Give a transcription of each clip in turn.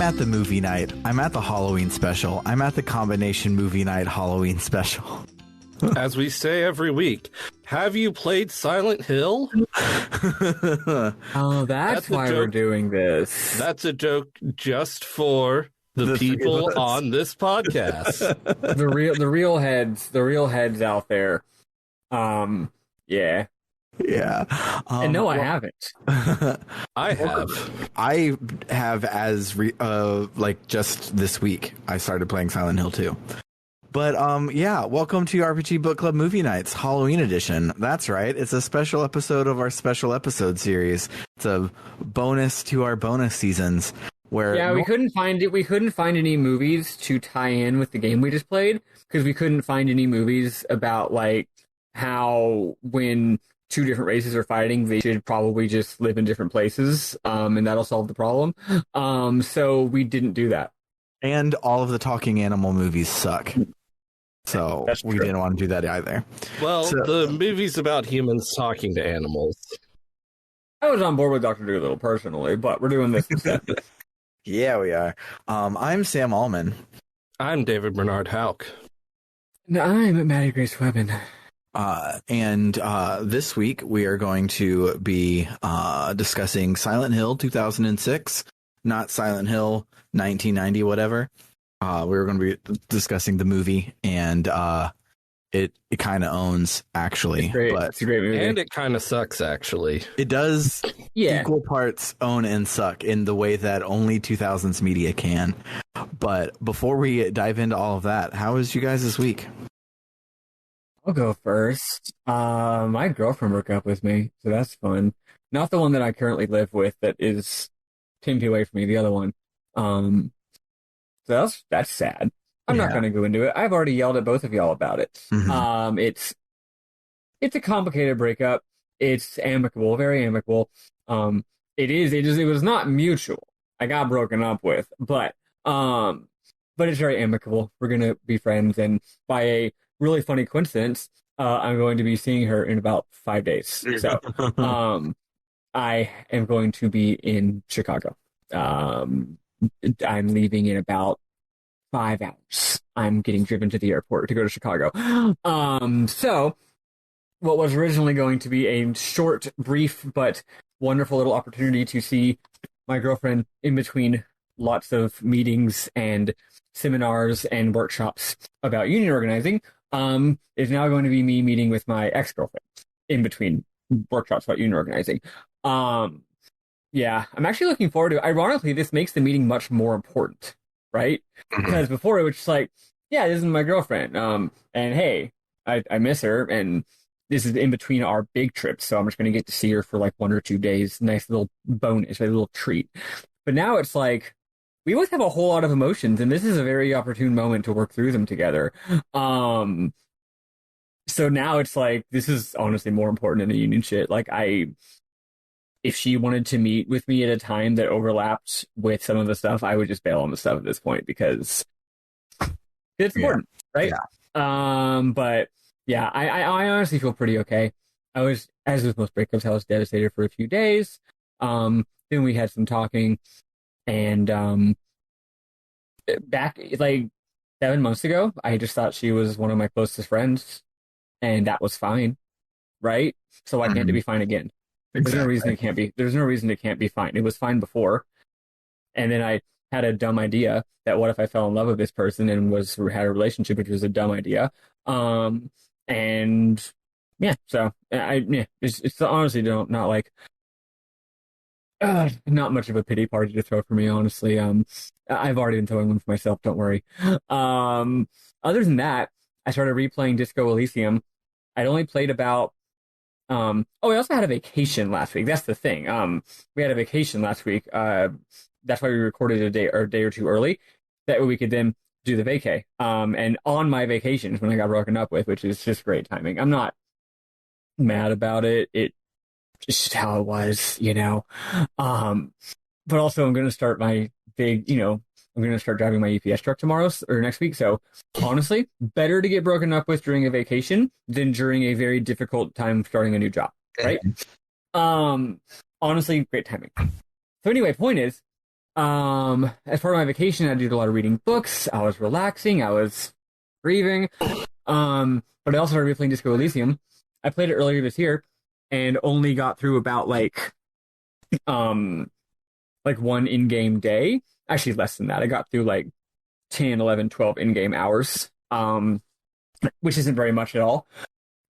at the movie night. I'm at the Halloween special. I'm at the combination movie night Halloween special. As we say every week, have you played Silent Hill? Oh, that's why we're doing this. That's a joke just for the people on this podcast. the real heads out there. Yeah. Yeah. And no, I haven't. I have. I have just this week I started playing Silent Hill 2. But yeah, welcome to RPG Book Club Movie Nights Halloween edition. That's right. It's a special episode of our special episode series. It's a bonus to our bonus seasons where we couldn't find it. We couldn't find any movies to tie in with the game we just played because we couldn't find any movies about like how when two different races are fighting, they should probably just live in different places, and that'll solve the problem. So we didn't do that. And all of the talking animal movies suck. So we didn't want to do that either. Well, the movie's about humans talking to animals. I was on board with Dr. Dolittle personally, but we're doing this instead. Yeah, we are. I'm Sam Allman. I'm David Bernard Houck. And I'm Maddie Grace Webben. And this week we are going to be discussing Silent Hill 2006, not Silent Hill 1990, whatever. We're going to be discussing the movie, and it kind of owns, actually. But it's a great movie. And it kind of sucks, actually. It does equal parts own and suck in the way that only 2000s media can. But before we dive into all of that, how was you guys this week? I'll go first. My girlfriend broke up with me, so that's fun. Not the one that I currently live with that is 10 feet away from me, the other one. So that's sad. I'm not going to go into it. I've already yelled at both of y'all about it. Mm-hmm. It's a complicated breakup. It's amicable, very amicable. It was not mutual. I got broken up with, but it's very amicable. We're going to be friends, and by a really funny coincidence, I'm going to be seeing her in about 5 days. So, I am going to be in Chicago. I'm leaving in about 5 hours. I'm getting driven to the airport to go to Chicago. So what was originally going to be a short, brief, but wonderful little opportunity to see my girlfriend in between lots of meetings and seminars and workshops about union organizing, is now going to be me meeting with my ex-girlfriend in between workshops about union organizing. Yeah, I'm actually looking forward to it. Ironically, this makes the meeting much more important, right? Because before it was just like, yeah, this is my girlfriend. And hey, I miss her, and this is in between our big trips, so I'm just going to get to see her for like 1 or 2 days. Nice little bonus, a little treat. But now it's like, we both have a whole lot of emotions, and this is a very opportune moment to work through them together. So now it's like, this is honestly more important than the union shit. Like, if she wanted to meet with me at a time that overlapped with some of the stuff, I would just bail on the stuff at this point because it's important, right? Yeah. But yeah, I honestly feel pretty okay. I was, as with most breakups, I was devastated for a few days. Then we had some talking, and back like 7 months ago, I just thought she was one of my closest friends, and that was fine, right? So why can't it be fine again? Exactly. There's no reason it can't be. There's no reason it can't be fine. It was fine before, and then I had a dumb idea that what if I fell in love with this person and had a relationship, which was a dumb idea. And yeah, so it's honestly not like not much of a pity party to throw for me, honestly. I've already been throwing one for myself. Don't worry. Other than that, I started replaying Disco Elysium. I'd only played about. We also had a vacation last week. That's the thing. We had a vacation last week. That's why we recorded a day or two early. That way we could then do the vacay. And on my vacations when I got broken up with, which is just great timing. I'm not mad about it. It just how it was, you know. But also I'm going to start my big, I'm going to start driving my UPS truck tomorrow or next week. So honestly, better to get broken up with during a vacation than during a very difficult time starting a new job, right? Honestly, great timing. So anyway, point is, As part of my vacation, I did a lot of reading books. I was relaxing. I was grieving. But I also started replaying Disco Elysium. I played it earlier this year and only got through about one in-game day. Actually, less than that. I got through like 10, 11, 12 in-game hours, which isn't very much at all.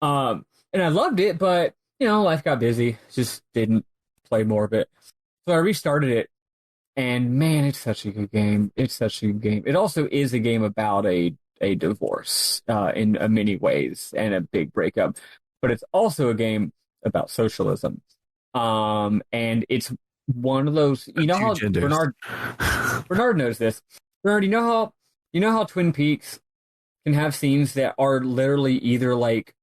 And I loved it, but, life got busy. Just didn't play more of it. So I restarted it, and man, it's such a good game. It's such a good game. It also is a game about a divorce in many ways and a big breakup, but it's also a game about socialism. And it's one of those, how Bernard knows this. Bernard, you know how Twin Peaks can have scenes that are literally either like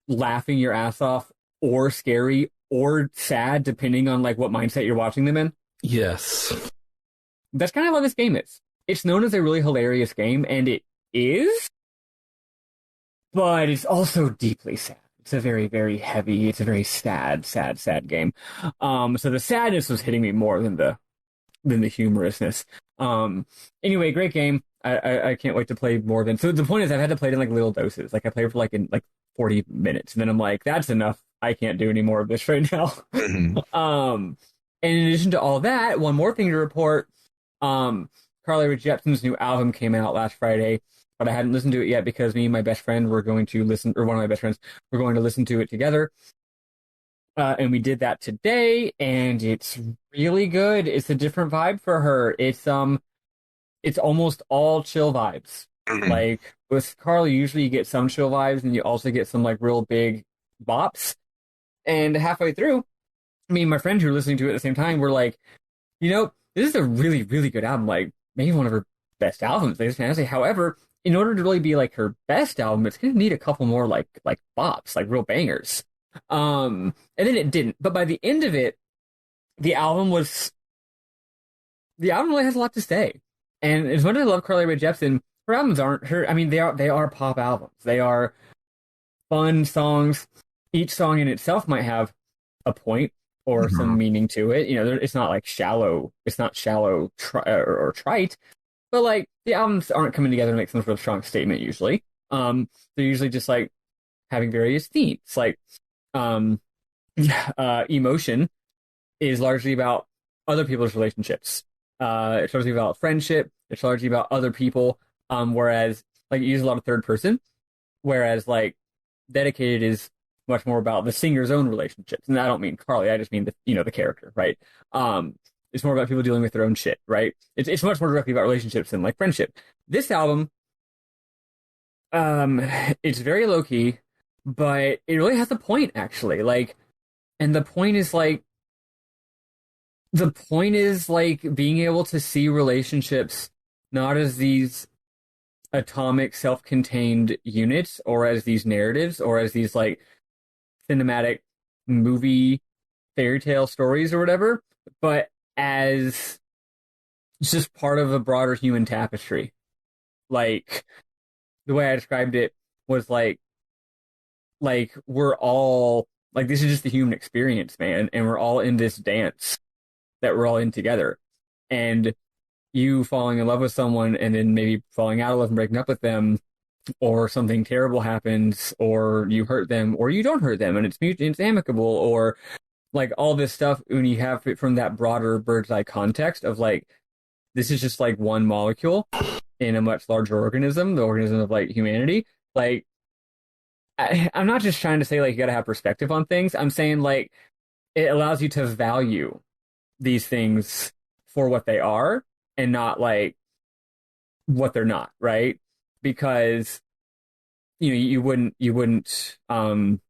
laughing your ass off or scary or sad, depending on like what mindset you're watching them in? Yes. That's kind of what this game is. It's known as a really hilarious game, and it is, but it's also deeply sad. It's a very, very heavy, it's a very sad game. So the sadness was hitting me more than the humorousness. Anyway, great game. I can't wait to play more than. So the point is, I've had to play it in like little doses. Like I played for like in like 40 minutes, and then I'm like, that's enough. I can't do any more of this right now. Mm-hmm. And in addition to all that, one more thing to report. Carly Rae Jepsen's new album came out last Friday, but I hadn't listened to it yet because me and my best friend were going to listen, or one of my best friends were going to listen to it together. And we did that today, and it's really good. It's a different vibe for her. It's almost all chill vibes. Mm-hmm. Like with Carly, usually you get some chill vibes, and you also get some like real big bops. And halfway through, me and my friend who were listening to it at the same time were like, this is a really, really good album. Like maybe one of her best albums. It's fantastic. However, in order to really be like her best album, it's gonna need a couple more like bops, like real bangers. And then it didn't. But by the end of it, the album really has a lot to say. And as much as I love Carly Rae Jepsen, her albums aren't her. I mean, they are pop albums. They are fun songs. Each song in itself might have a point or some meaning to it. It's not like shallow. It's not shallow or trite. But like the albums aren't coming together to make some sort of strong statement. Usually, they're usually just like having various themes. Like, Emotion is largely about other people's relationships. It's largely about friendship. It's largely about other people. Whereas like you use a lot of third person. Whereas like Dedicated is much more about the singer's own relationships. And I don't mean Carly. I just mean the character, right? It's more about people dealing with their own shit, right? It's much more directly about relationships than like friendship. This album, it's very low key, but it really has a point actually. Like, and the point is like being able to see relationships not as these atomic self-contained units or as these narratives or as these like cinematic movie fairy tale stories or whatever, but as just part of a broader human tapestry. Like the way I described it was like we're all like, this is just the human experience, man, and we're all in this dance that we're all in together. And you falling in love with someone and then maybe falling out of love and breaking up with them, or something terrible happens, or you hurt them, or you don't hurt them, and it's amicable, or like all this stuff. When you have it from that broader bird's eye context of like, this is just like one molecule in a much larger organism, the organism of like humanity. Like, I'm not just trying to say like you got to have perspective on things. I'm saying like it allows you to value these things for what they are and not like what they're not, right? Because you wouldn't like in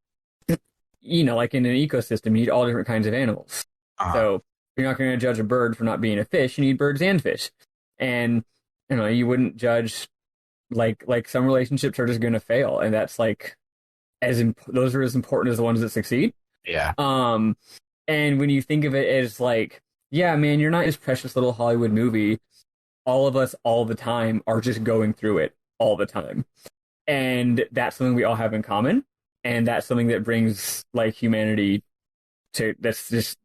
an ecosystem, you need all different kinds of animals. So you're not going to judge a bird for not being a fish. You need birds and fish. And you wouldn't judge like some relationships are just going to fail, and that's like those are as important as the ones that succeed. Yeah. And when you think of it as like, yeah, man, you're not this precious little Hollywood movie. All of us all the time are just going through it all the time. And that's something we all have in common. And that's something that brings like humanity that's just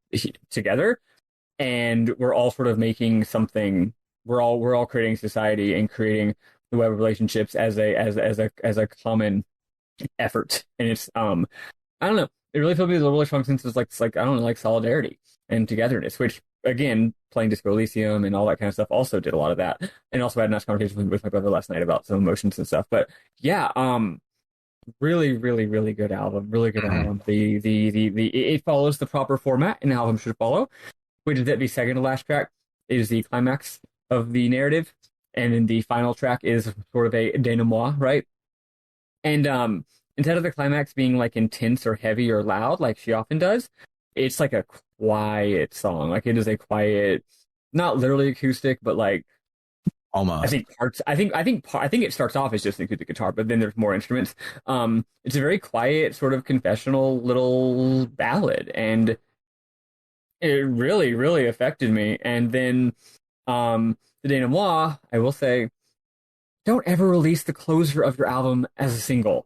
together. and we're all sort of making something. We're all creating society and creating the web of relationships as a common effort. And it's I don't know. It really feels like a really strong sense of like I don't know, like solidarity and togetherness, which again, playing Disco Elysium and all that kind of stuff also did a lot of that. And also had a nice conversation with my brother last night about some emotions and stuff. But yeah, really, really, really good album. Really good album. It follows the proper format an album should follow, which is that the second to last track is the climax of the narrative, and then the final track is sort of a denouement, right? And instead of the climax being like intense or heavy or loud like she often does, it's like a quiet song. Like it is a quiet, not literally acoustic, but like Almost. I think parts. I think it starts off as just an acoustic guitar, but then there's more instruments. It's a very quiet, sort of confessional little ballad, and it really, really affected me. And then, the denouement, I will say, don't ever release the closer of your album as a single.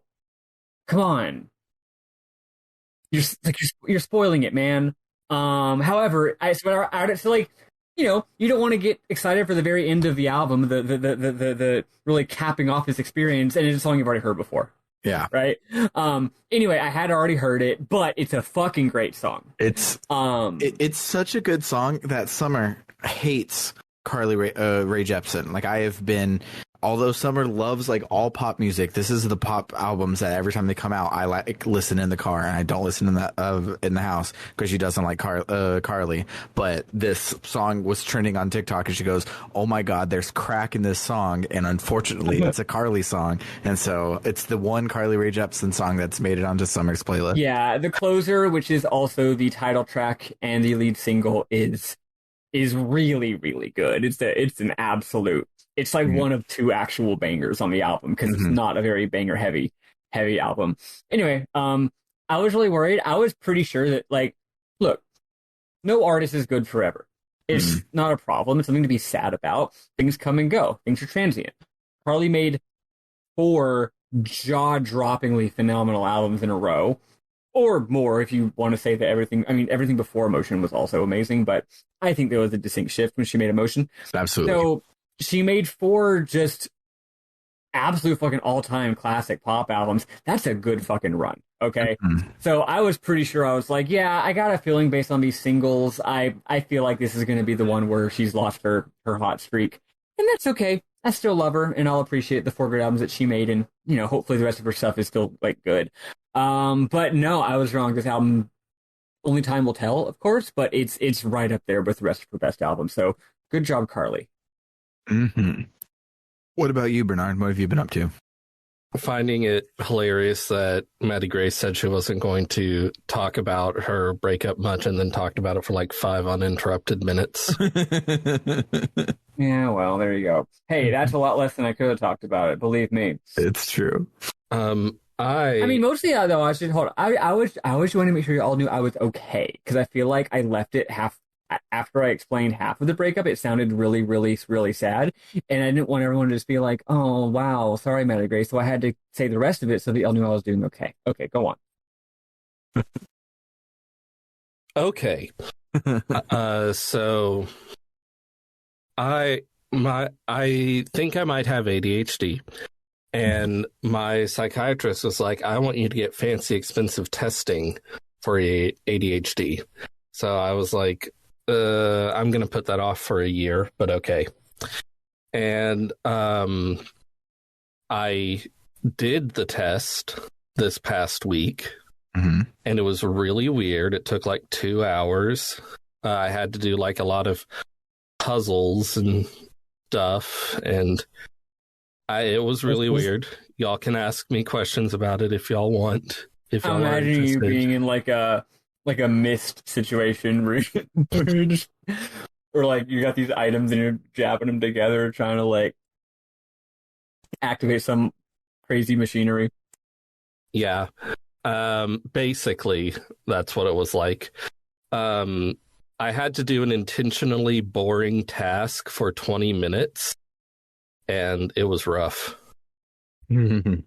Come on, you're spoiling it, man. However, so like, you don't want to get excited for the very end of the album, the really capping off this experience, and it's a song you've already heard before. Yeah. Right. Anyway, I had already heard it, but it's a fucking great song. It's such a good song that Summer hates Carly Rae Jepsen. Like I have been, although Summer loves like all pop music, this is the pop albums that every time they come out, I like listen in the car, and I don't listen in the house because she doesn't like Carly. But this song was trending on TikTok, and she goes, "Oh my God, there's crack in this song," and unfortunately, it's a Carly song, and so it's the one Carly Rae Jepsen song that's made it onto Summer's playlist. Yeah, the closer, which is also the title track and the lead single, is really, really good. It's an absolute. It's like one of two actual bangers on the album because it's not a very banger heavy album. Anyway, I was really worried. I was pretty sure that like, look, no artist is good forever. It's not a problem. It's something to be sad about. Things come and go. Things are transient. Carly made 4 jaw-droppingly phenomenal albums in a row, or more if you want to say that everything before Emotion was also amazing, but I think there was a distinct shift when she made Emotion. Absolutely. So she made 4 just absolute fucking all-time classic pop albums. That's a good fucking run, okay? So I was pretty sure, I was like, yeah, I got a feeling based on these singles, I feel like this is going to be the one where she's lost her hot streak. And that's okay. I still love her, and I'll appreciate the 4 great albums that she made, and, hopefully the rest of her stuff is still, like, good. But no, I was wrong. This album, only time will tell, of course, but it's right up there with the rest of her best albums. So good job, Carly. What about you, Bernard? What have you been up to? Finding it hilarious that Maddie Grace said she wasn't going to talk about her breakup much, and then talked about it for like 5 uninterrupted minutes. Yeah, well, there you go. Hey, that's a lot less than I could have talked about it. Believe me. It's true. I mean, mostly though. I should hold. I was trying to make sure you all knew I was okay, because I feel like I left it half after I explained half of the breakup. It sounded really, really, really sad, and I didn't want everyone to just be like, "Oh, wow, sorry, Maddie Grace." So I had to say the rest of it so that y'all knew I was doing okay. Okay, go on. Okay. So I think I might have ADHD. And my psychiatrist was like, I want you to get fancy, expensive testing for ADHD. So I was like, I'm going to put that off for a year, but okay. And I did the test this past week, and it was really weird. It took like 2 hours. I had to do like a lot of puzzles and stuff, and it was really weird. Y'all can ask me questions about it if y'all want. If y'all I'm imagining you being in like a mist situation where you're just, or like you got these items and you're jabbing them together, trying to like activate some crazy machinery. Yeah. Basically, that's what it was like. I had to do an intentionally boring task for 20 minutes. And it was rough. But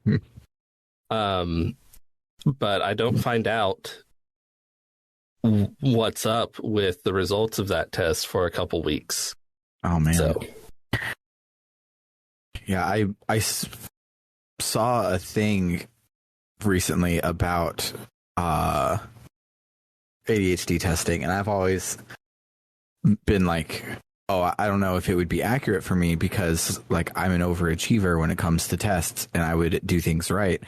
I don't find out what's up with the results of that test for a couple weeks. Oh man. So yeah, I saw a thing recently about ADHD testing, and I've always been like, oh, I don't know if it would be accurate for me because like I'm an overachiever when it comes to tests, and I would do things right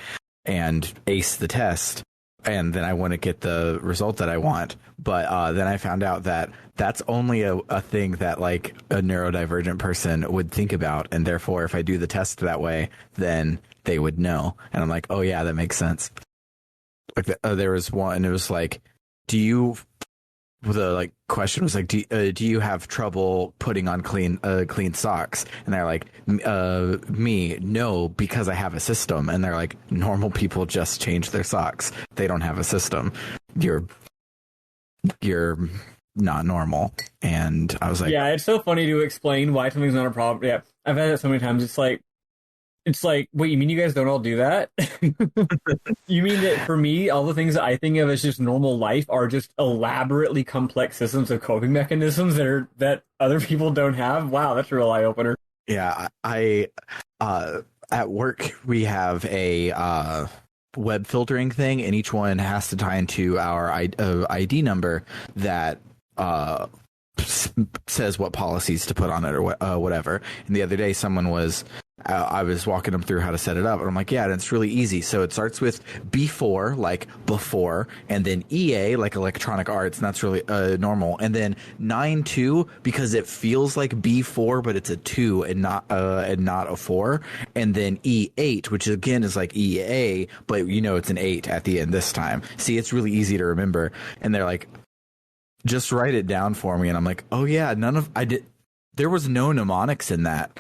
and ace the test, and then I wouldn't get the result that I want. But then I found out that that's only a thing that like a neurodivergent person would think about, and therefore if I do the test that way, then they would know. And I'm like, oh yeah, that makes sense. Like there was one, and it was like, the question was like, do you have trouble putting on clean socks? And they're like, me, no, because I have a system. And they're like, normal people just change their socks. They don't have a system. You're not normal. And I was like, yeah, it's so funny to explain why something's not a problem. Yeah, I've had it so many times. It's like, wait, you mean you guys don't all do that? You mean that for me, all the things that I think of as just normal life are just elaborately complex systems of coping mechanisms that other people don't have? Wow, that's a real eye opener. Yeah, I at work we have a web filtering thing, and each one has to tie into our ID number that says what policies to put on it or whatever. And the other day, I was walking them through how to set it up, and I'm like, yeah, and it's really easy. So it starts with B4, like before, and then EA, like electronic arts, and that's really normal. And then 9-2, because it feels like B4, but it's a 2 and not a 4. And then E8, which again is like EA, but it's an 8 at the end this time. See, it's really easy to remember. And they're like, just write it down for me. And I'm like, oh yeah, there was no mnemonics in that.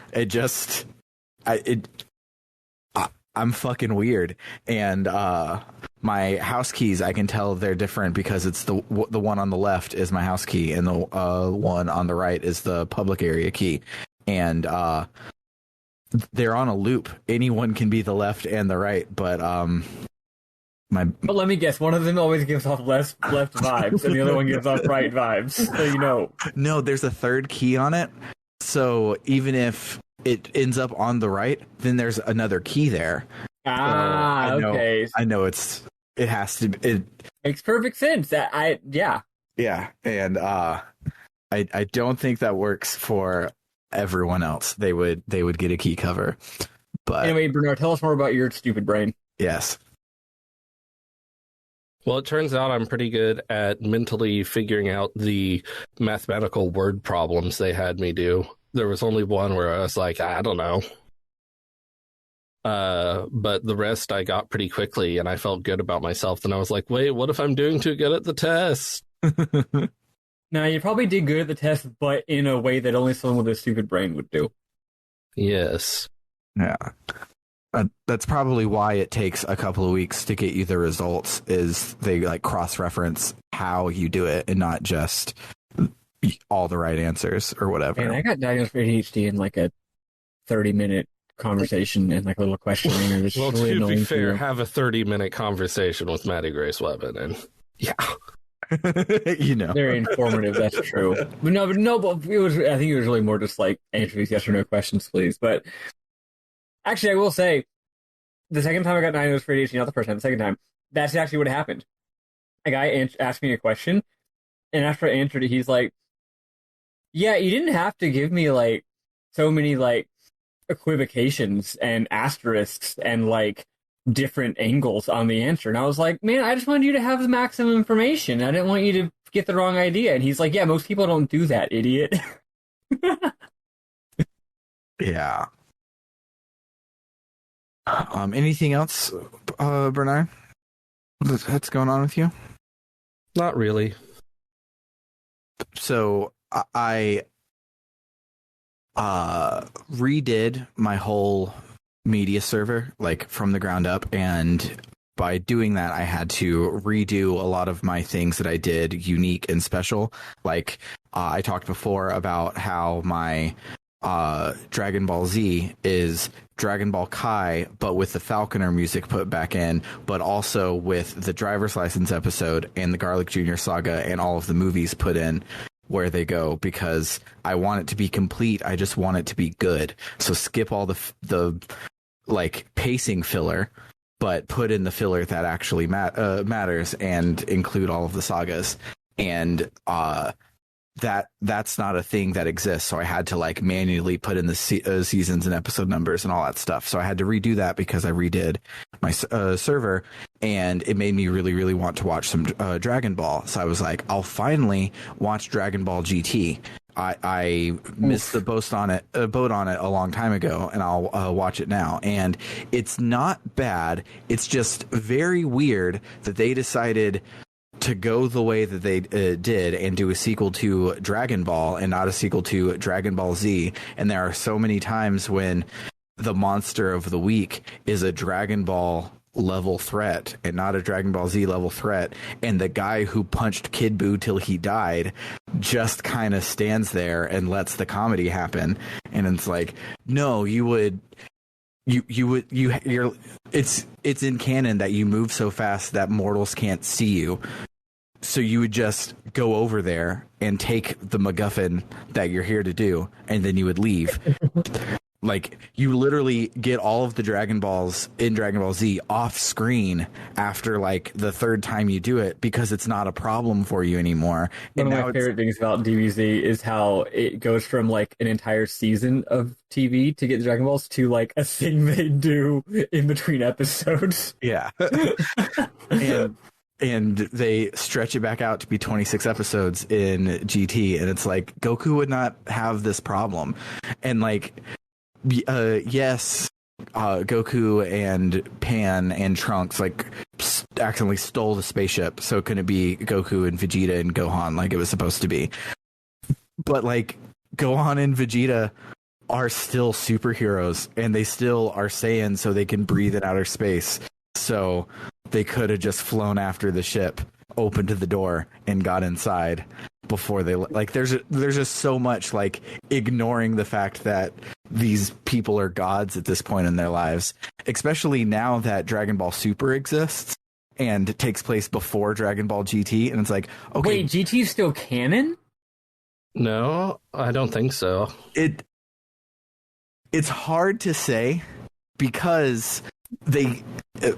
I'm fucking weird. And my house keys, I can tell they're different because it's the one on the left is my house key, and the one on the right is the public area key. And they're on a loop. Anyone can be the left and the right, but But let me guess, one of them always gives off left vibes, and the other one gives off right vibes. So No, there's a third key on it. So even if it ends up on the right, then there's another key there. Okay. I know it has to. It makes perfect sense. Yeah. And I don't think that works for everyone else. They would get a key cover. But anyway, Bernard, tell us more about your stupid brain. Yes. Well, it turns out I'm pretty good at mentally figuring out the mathematical word problems they had me do. There was only one where I was like, I don't know. But the rest I got pretty quickly, and I felt good about myself. Then I was like, wait, what if I'm doing too good at the test? Now, you probably did good at the test, but in a way that only someone with a stupid brain would do. Yes. Yeah. That's probably why it takes a couple of weeks to get you the results, is they like cross-reference how you do it and not just all the right answers or whatever. And I got diagnosed for ADHD in like a 30-minute conversation and like a little questionnaire. Well, really to be fair, have a 30-minute conversation with Maddie Grace Webben, and yeah. Very informative. That's true. But it was. I think it was really more just like answer these yes or no questions, please. But actually, I will say, the second time I got diagnosed for ADHD, not the first time, the second time, that's actually what happened. A guy asked me a question, and after I answered it, he's like, "Yeah, you didn't have to give me like so many like equivocations and asterisks and like different angles on the answer." And I was like, man, I just wanted you to have the maximum information. I didn't want you to get the wrong idea. And he's like, yeah, most people don't do that, idiot. Yeah. Anything else, Bernard? What's going on with you? Not really. So I redid my whole media server like from the ground up, and by doing that I had to redo a lot of my things that I did unique and special. Like I talked before about how my Dragon Ball Z is Dragon Ball Kai, but with the Falconer music put back in, but also with the driver's license episode and the Garlic Jr. saga and all of the movies put in where they go, because I want it to be complete. I just want it to be good. So skip all the like pacing filler, but put in the filler that actually matters and include all of the sagas. And that's not a thing that exists. So I had to like manually put in the seasons and episode numbers and all that stuff. So I had to redo that because I redid my server, and it made me really, really want to watch some Dragon Ball. So I was like, I'll finally watch Dragon Ball GT. I missed the boat on it a long time ago, and I'll watch it now. And it's not bad. It's just very weird that they decided to go the way that they did and do a sequel to Dragon Ball and not a sequel to Dragon Ball Z. And there are so many times when the monster of the week is a Dragon Ball level threat and not a Dragon Ball Z level threat, and the guy who punched Kid Buu till he died just kind of stands there and lets the comedy happen. And it's like, no, you're it's in canon that you move so fast that mortals can't see you. So you would just go over there and take the MacGuffin that you're here to do, and then you would leave. Like, you literally get all of the Dragon Balls in Dragon Ball Z off screen after like the third time you do it, because it's not a problem for you anymore. One of my favorite things about DBZ is how it goes from like an entire season of TV to get the Dragon Balls to like a thing they do in between episodes. Yeah. And they stretch it back out to be 26 episodes in GT, and it's like, Goku would not have this problem. And like, yes, Goku and Pan and Trunks like accidentally stole the spaceship, so it couldn't be Goku and Vegeta and Gohan like it was supposed to be. But like, Gohan and Vegeta are still superheroes, and they still are Saiyans, so they can breathe in outer space. So they could have just flown after the ship, opened the door, and got inside before they like. There's just so much like ignoring the fact that these people are gods at this point in their lives, especially now that Dragon Ball Super exists and it takes place before Dragon Ball GT, and it's like, okay, wait, GT is still canon? No, I don't think so. It's hard to say because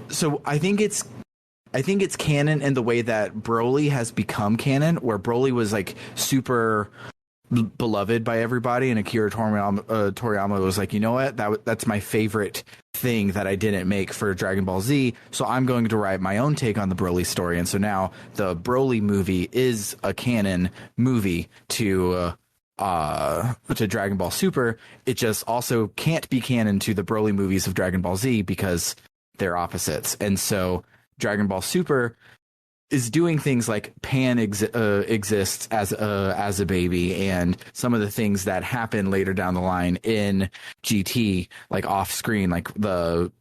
so I think it's canon in the way that Broly has become canon, where Broly was like super beloved by everybody, and Akira Toriyama was like, you know what, that's my favorite thing that I didn't make for Dragon Ball Z, so I'm going to write my own take on the Broly story. And so now the Broly movie is a canon movie to Dragon Ball Super. It just also can't be canon to the Broly movies of Dragon Ball Z because they're opposites. And so Dragon Ball Super is doing things like Pan exists as a baby, and some of the things that happen later down the line in GT, like off screen, like the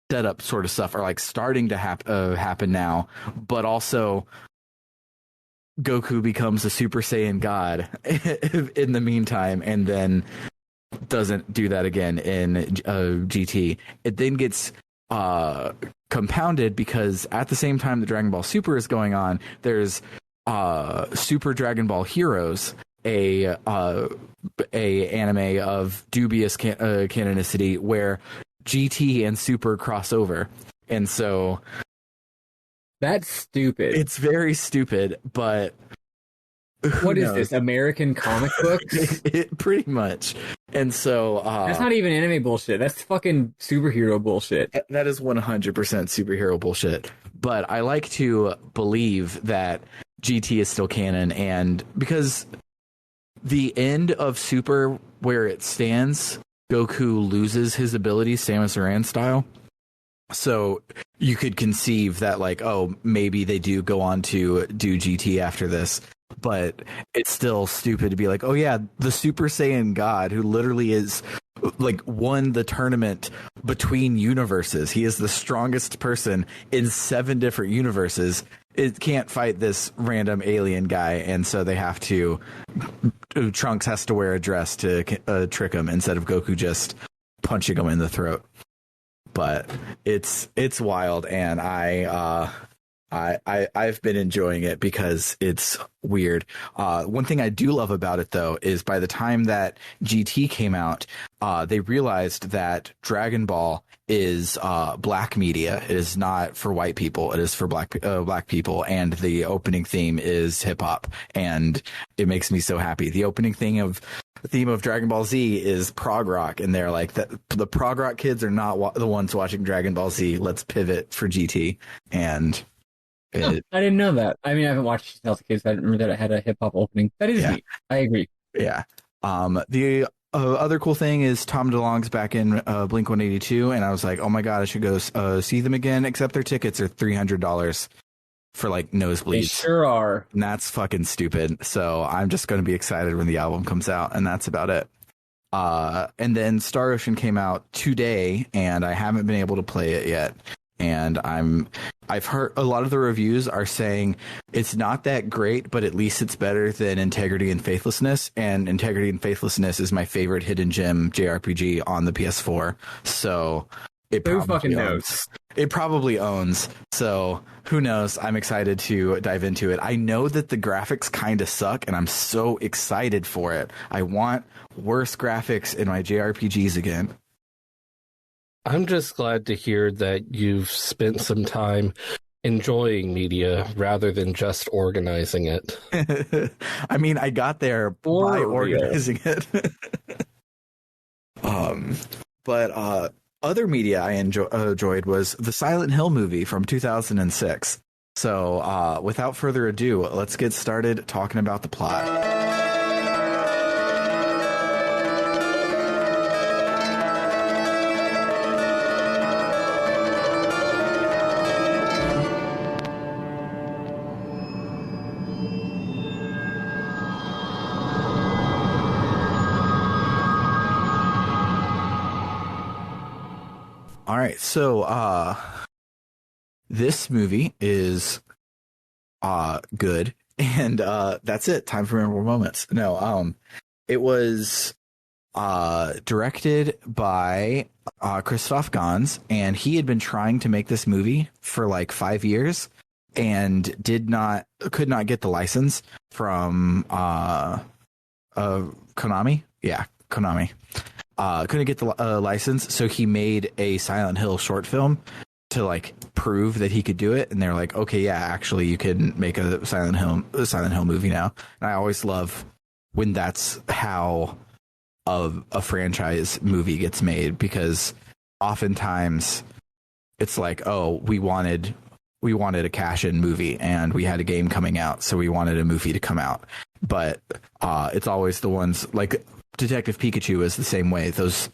setup sort of stuff, are like starting to happen now. But also, Goku becomes a Super Saiyan God in the meantime, and then doesn't do that again in GT. It then gets compounded because at the same time the Dragon Ball Super is going on, there's Super Dragon Ball Heroes, a anime of dubious canonicity where GT and Super cross over. And so that's stupid. It's very stupid, but what is this, American comic books? Pretty much. And so that's not even anime bullshit. That's fucking superhero bullshit. That is 100% superhero bullshit. But I like to believe that GT is still canon, and because the end of Super, where it stands, Goku loses his abilities Samus Aran style. So you could conceive that, like, oh, maybe they do go on to do GT after this. But it's still stupid to be like, oh yeah, the Super Saiyan God who literally is like won the tournament between universes. He is the strongest person in 7 different universes. It can't fight this random alien guy, and so they have to Trunks has to wear a dress to trick him instead of Goku just punching him in the throat. But it's wild, and I've been enjoying it because it's weird. One thing I do love about it, though, is by the time that GT came out, they realized that Dragon Ball is black media. It is not for white people. It is for black people. And the opening theme is hip hop, and it makes me so happy. The opening theme of Dragon Ball Z is prog rock, and they're like, the prog rock kids are not the ones watching Dragon Ball Z. Let's pivot for GT. And I didn't know that. I mean, I haven't watched Delta Kids. I didn't remember that it had a hip hop opening. That is neat. I agree. Yeah. The other cool thing is Tom DeLonge's back in Blink 182, and I was like, oh my god, I should go see them again. Except their tickets are $300 for like nosebleeds. They sure are. And that's fucking stupid. So I'm just going to be excited when the album comes out, and that's about it. And then Star Ocean came out today, and I haven't been able to play it yet. And I've heard a lot of the reviews are saying it's not that great, but at least it's better than Integrity and Faithlessness. And Integrity and Faithlessness is my favorite hidden gem JRPG on the PS4. So it probably owns. So who knows? I'm excited to dive into it. I know that the graphics kind of suck, and I'm so excited for it. I want worse graphics in my JRPGs again. I'm just glad to hear that you've spent some time enjoying media rather than just organizing it. I mean, I got there by organizing it. But other media I enjoyed was the Silent Hill movie from 2006. So without further ado, let's get started talking about the plot. All right, so this movie is good, and that's it. Time for memorable moments. No, it was directed by Christophe Gans, and he had been trying to make this movie for like 5 years, and could not get the license from Konami. Yeah, Konami. Couldn't get the license, so he made a Silent Hill short film to like prove that he could do it. And they're like, okay, yeah, actually, you can make a Silent Hill movie now. And I always love when that's how a franchise movie gets made, because oftentimes it's like, oh, we wanted a cash-in movie, and we had a game coming out, so we wanted a movie to come out. But it's always the ones like Detective Pikachu is the same way. Those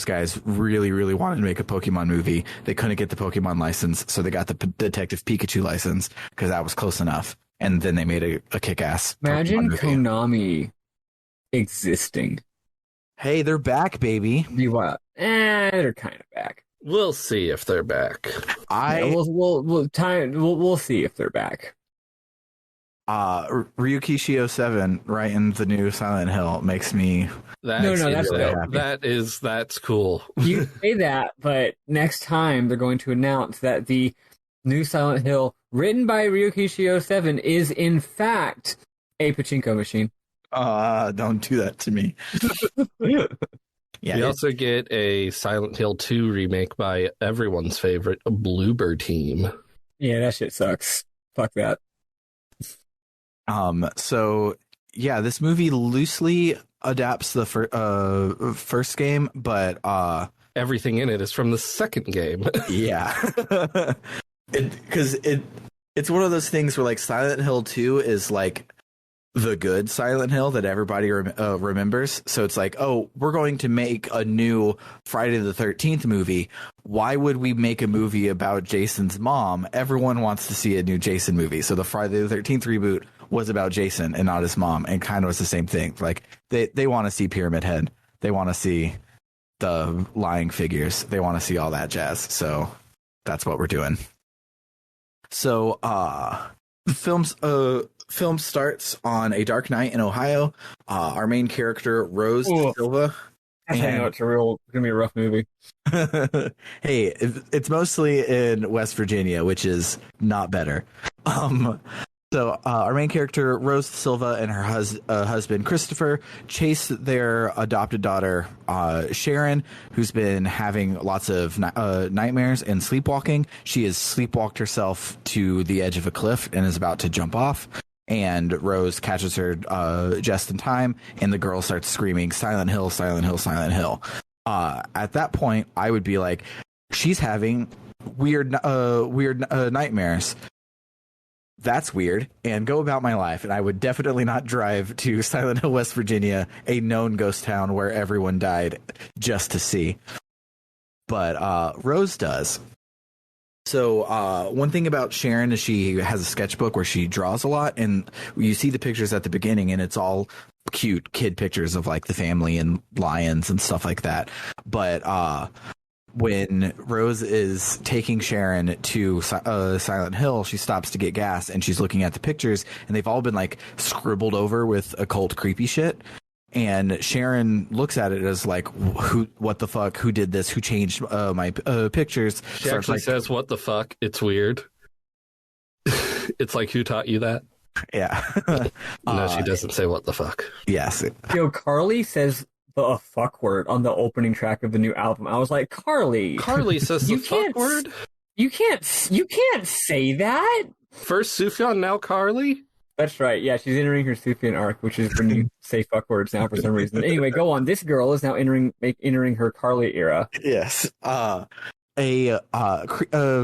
guys really, really wanted to make a Pokemon movie. They couldn't get the Pokemon license, so they got the Detective Pikachu license because that was close enough. And then they made a kick-ass Imagine Konami existing. Hey, they're back, baby. They're kind of back. We'll see if they're back. We'll see if they're back. Ryuki Shio 7 writing the new Silent Hill makes me that's cool. You say that, but next time they're going to announce that the new Silent Hill written by Ryuki Shio 7 is in fact a pachinko machine. Don't do that to me. Yeah, we also get a Silent Hill 2 remake by everyone's favorite Bloober Team. Yeah, that shit sucks. Fuck that. So yeah, this movie loosely adapts the first game, but everything in it is from the second game. Yeah. Because it's one of those things where like Silent Hill 2 is like the good Silent Hill that everybody remembers. So it's like, oh, we're going to make a new Friday the 13th movie. Why would we make a movie about Jason's mom? Everyone wants to see a new Jason movie. So the Friday the 13th reboot was about Jason and not his mom, and kind of was the same thing. Like they want to see Pyramid Head. They want to see the lying figures. They want to see all that jazz. So that's what we're doing. So film starts on a dark night in Ohio. Our main character, Rose Silva. I know it's gonna be a rough movie. Hey, it's mostly in West Virginia, which is not better. So our main character, Rose Silva, and her husband, Christopher, chase their adopted daughter, Sharon, who's been having lots of nightmares and sleepwalking. She has sleepwalked herself to the edge of a cliff and is about to jump off. And Rose catches her just in time, and the girl starts screaming, "Silent Hill, Silent Hill, Silent Hill." At that point, I would be like, she's having weird nightmares. That's weird, and go about my life. And I would definitely not drive to Silent Hill, West Virginia, a known ghost town where everyone died, just to see. But Rose does. So one thing about Sharon is she has a sketchbook where she draws a lot, and you see the pictures at the beginning, and it's all cute kid pictures of like the family and lions and stuff like that. But when Rose is taking Sharon to Silent Hill, she stops to get gas, and she's looking at the pictures, and they've all been like scribbled over with occult creepy shit. And Sharon looks at it as like, what the fuck? Who did this? Who changed my pictures? She actually says, "What the fuck? It's weird." It's like, who taught you that? Yeah. No, she doesn't say what the fuck. Yes. Yo, Carly says the fuck word on the opening track of the new album. I was like, Carly says the fuck word? You can't say that. First Sufjan, now Carly? That's right. Yeah, she's entering her Sufjan arc, which is when you say fuck words now for some reason. Anyway, go on. This girl is now entering her Carly era. Yes. A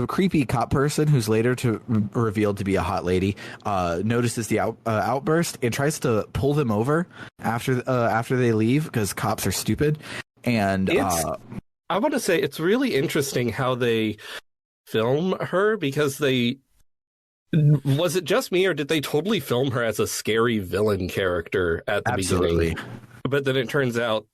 creepy cop person who's later revealed to be a hot lady notices the outburst and tries to pull them over after they leave because cops are stupid. And I want to say it's really interesting how they film her, because was it just me, or did they totally film her as a scary villain character at the beginning? But then it turns out,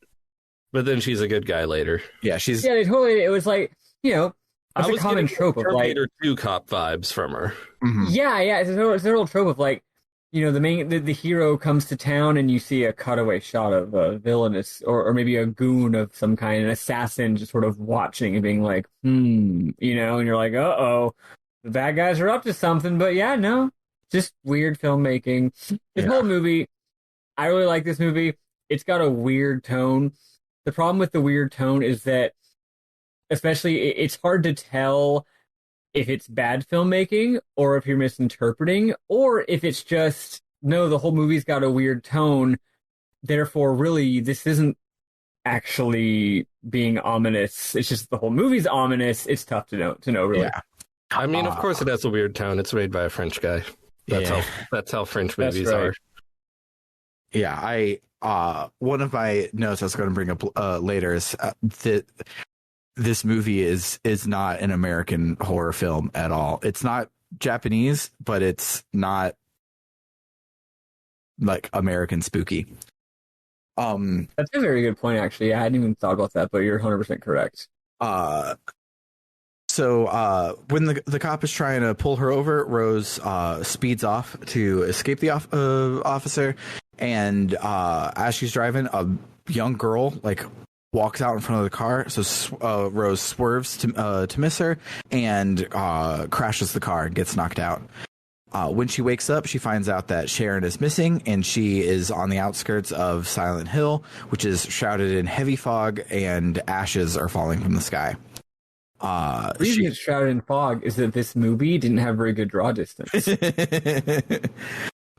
she's a good guy later. Yeah, they totally. It was like, it's a common trope of like Terminator 2 cop vibes from her. Mm-hmm. Yeah, it's a total trope of like, the hero comes to town and you see a cutaway shot of a villainous or maybe a goon of some kind, an assassin just sort of watching and being like, and you're like, uh-oh. The bad guys are up to something, but yeah, no, just weird filmmaking. This whole movie, I really like this movie. It's got a weird tone. The problem with the weird tone is that, especially, it's hard to tell if it's bad filmmaking or if you're misinterpreting, or if it's just, no, the whole movie's got a weird tone. Therefore, really, this isn't actually being ominous. It's just the whole movie's ominous. It's tough to know really. Yeah. I mean, of course it has a weird tone. It's made by a French guy. That's how French movies are. Yeah, one of my notes I was going to bring up later is that this movie is not an American horror film at all. It's not Japanese, but it's not like American spooky. That's a very good point, actually. I hadn't even thought about that, but you're 100% correct. So when the cop is trying to pull her over, Rose speeds off to escape the officer, and as she's driving, a young girl like walks out in front of the car. So Rose swerves to miss her and crashes the car and gets knocked out. When she wakes up, she finds out that Sharon is missing, and she is on the outskirts of Silent Hill, which is shrouded in heavy fog, and ashes are falling from the sky. The reason it's shrouded in fog is that this movie didn't have very good draw distance.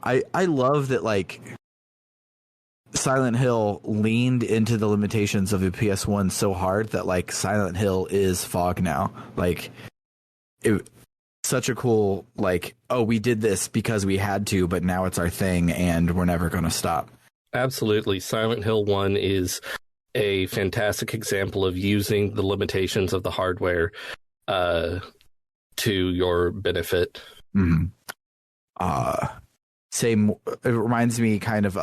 I love that, like, Silent Hill leaned into the limitations of the PS1 so hard that, like, Silent Hill is fog now. Like, such a cool, like, oh, we did this because we had to, but now it's our thing and we're never going to stop. Absolutely. Silent Hill 1 is a fantastic example of using the limitations of the hardware to your benefit. Mm-hmm. Same. It reminds me kind of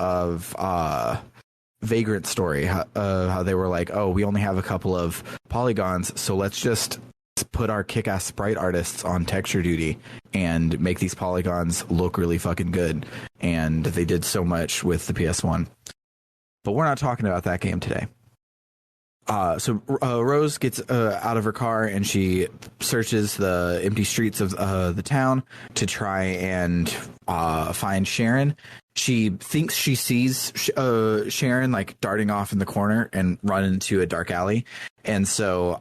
Vagrant Story, how they were like, oh, we only have a couple of polygons, so let's just put our kick-ass sprite artists on texture duty and make these polygons look really fucking good. And they did so much with the PS1. But we're not talking about that game today. So Rose gets out of her car and she searches the empty streets of the town to try and find Sharon. She thinks she sees Sharon like darting off in the corner and run into a dark alley. And so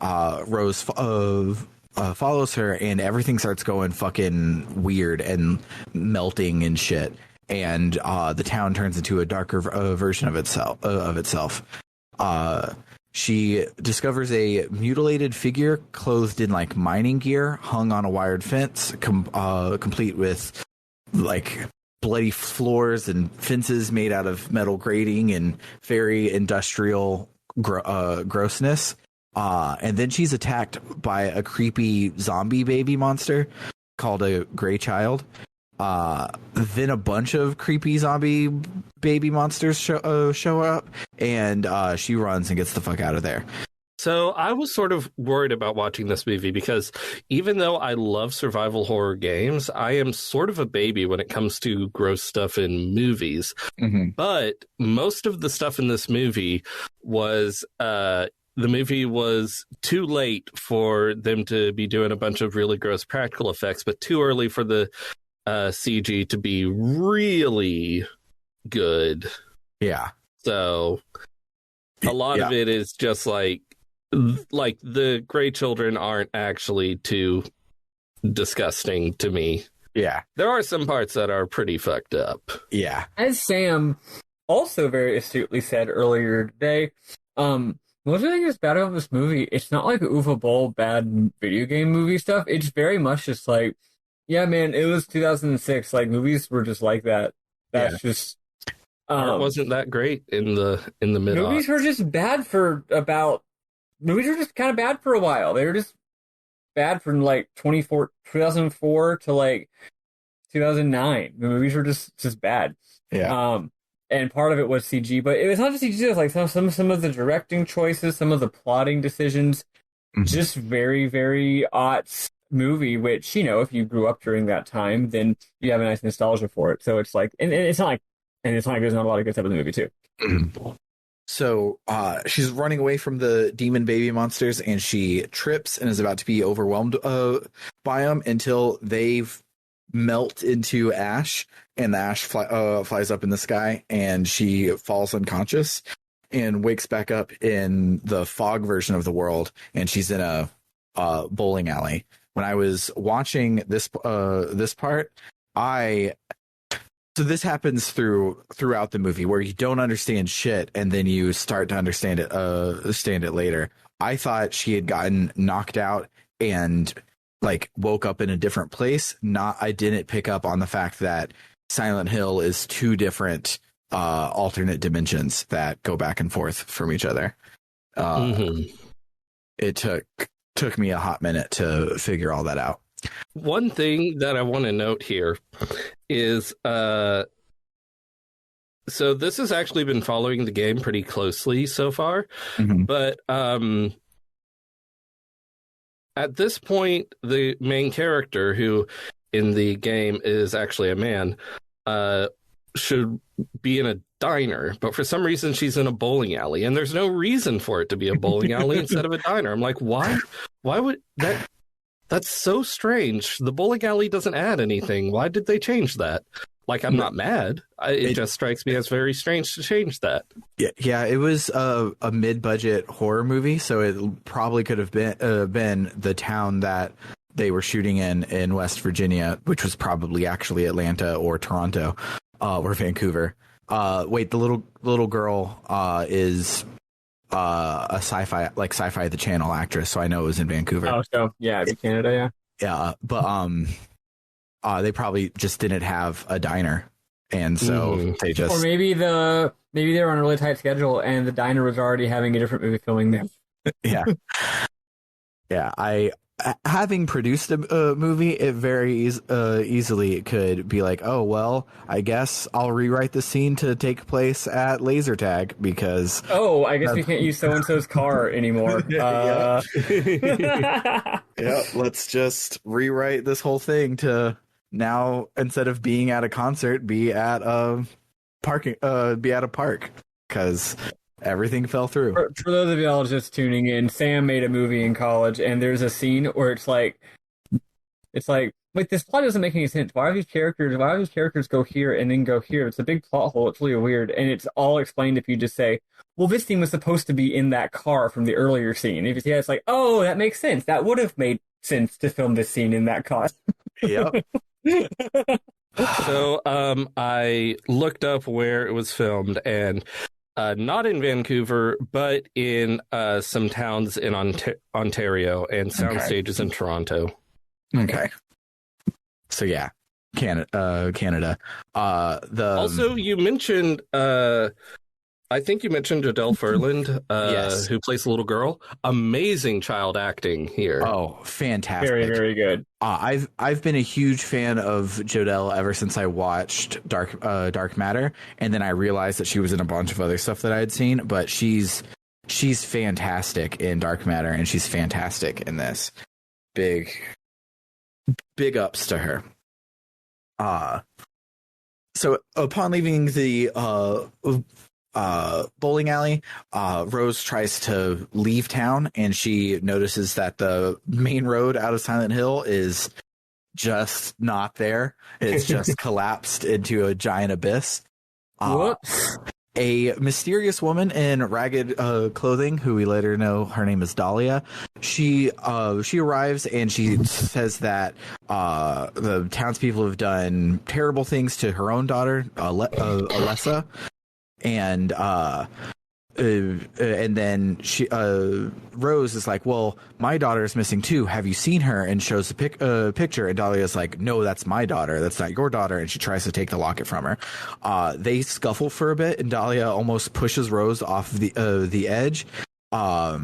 Rose follows her and everything starts going fucking weird and melting and shit. And the town turns into a darker version of itself. She discovers a mutilated figure clothed in like mining gear, hung on a wired fence, complete with like bloody floors and fences made out of metal grating and very industrial grossness. And then she's attacked by a creepy zombie baby monster called a Gray Child. Then a bunch of creepy zombie baby monsters show up, and she runs and gets the fuck out of there. So I was sort of worried about watching this movie because even though I love survival horror games, I am sort of a baby when it comes to gross stuff in movies. Mm-hmm. But most of the stuff in this movie was the movie was too late for them to be doing a bunch of really gross practical effects, but too early for the CG to be really good. Yeah. So a lot of it is just like the Gray Children aren't actually too disgusting to me. Yeah. There are some parts that are pretty fucked up. Yeah. As Sam also very astutely said earlier today, most of the thing that's bad about this movie, it's not like Uwe Boll bad video game movie stuff. It's very much just like, yeah, man, it was 2006. Like, movies were just like that. That's just... Art wasn't that great in the mid-aughts. Movies were just bad for about... Movies were just kind of bad for a while. They were just bad from, like, 2004 to, like, 2009. The movies were just bad. Yeah. And part of it was CG, but it was not just CG. It was like some of the directing choices, some of the plotting decisions, just very, very aughts movie, which, you know, if you grew up during that time, then you have a nice nostalgia for it. So it's like, and it's not like there's not a lot of good stuff in the movie too. So she's running away from the demon baby monsters and she trips and is about to be overwhelmed by them until they melt into ash, and the ash flies up in the sky and she falls unconscious and wakes back up in the fog version of the world, and she's in a bowling alley. When I was watching this part, so this happens throughout the movie where you don't understand shit and then you start to understand it later. I thought she had gotten knocked out and like woke up in a different place. I didn't pick up on the fact that Silent Hill is two different alternate dimensions that go back and forth from each other. It took me a hot minute to figure all that out. One thing that I want to note here is so this has actually been following the game pretty closely so far, but at this point, the main character, who in the game is actually a man, should be in a diner, but for some reason she's in a bowling alley, and there's no reason for it to be a bowling alley instead of a diner. I'm like, why would that? That's so strange. The bowling alley doesn't add anything. Why did they change that? Like, I'm not mad. It just strikes me as very strange to change that. Yeah, it was a mid-budget horror movie, so it probably could have been the town that they were shooting in West Virginia, which was probably actually Atlanta or Toronto or Vancouver. Wait, the little girl is a sci-fi the Channel actress, so I know it was in Vancouver. Oh, so yeah, it'd be Canada, yeah. Yeah, but they probably just didn't have a diner, and so they just... Or maybe they were on a really tight schedule, and the diner was already having a different movie filming there. Yeah. Yeah, having produced a movie, it very easily could be like, oh, well, I guess I'll rewrite the scene to take place at laser tag because... Oh, I guess we can't use so-and-so's car anymore. Yeah. Yeah, let's just rewrite this whole thing to now, instead of being at a concert, be at a park, because everything fell through. For those of y'all just tuning in, Sam made a movie in college, and there's a scene where it's like, wait, this plot doesn't make any sense. Why do these characters go here and then go here? It's a big plot hole. It's really weird, and it's all explained if you just say, well, this scene was supposed to be in that car from the earlier scene. If you say, it's like, oh, that makes sense. That would have made sense to film this scene in that car. Yep. So I looked up where it was filmed, and not in Vancouver, but in some towns in Ontario and soundstages in Toronto. Okay. So yeah, Canada. Also, you mentioned, I think you mentioned Jodelle Ferland, yes, who plays the little girl. Amazing child acting here. Oh, fantastic! Very, very good. I've been a huge fan of Jodelle ever since I watched Dark Matter, and then I realized that she was in a bunch of other stuff that I had seen. But she's fantastic in Dark Matter, and she's fantastic in this. Big ups to her. So upon leaving the bowling alley, Rose tries to leave town, and she notices that the main road out of Silent Hill is just not there. It's just collapsed into a giant abyss. Whoops. A mysterious woman in ragged clothing, who we later know her name is Dahlia, she arrives, and she says that the townspeople have done terrible things to her own daughter, Alessa, and then she Rose is like, well, my daughter is missing too. Have you seen her? And shows a picture, and Dahlia's like, no, that's my daughter. That's not your daughter. And she tries to take the locket from her. They scuffle for a bit, and Dahlia almost pushes Rose off the edge. But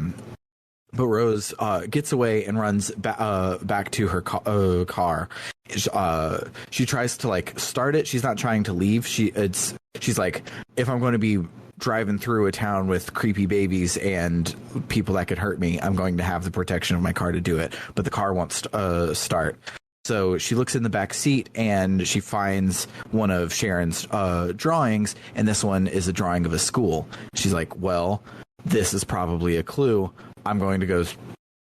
Rose gets away and runs back to her car. She tries to like start it. She's not trying to leave. She's like, if I'm going to be driving through a town with creepy babies and people that could hurt me, I'm going to have the protection of my car to do it. But the car won't start. So she looks in the back seat, and she finds one of Sharon's drawings, and this one is a drawing of a school. She's like, well, this is probably a clue. I'm going to go.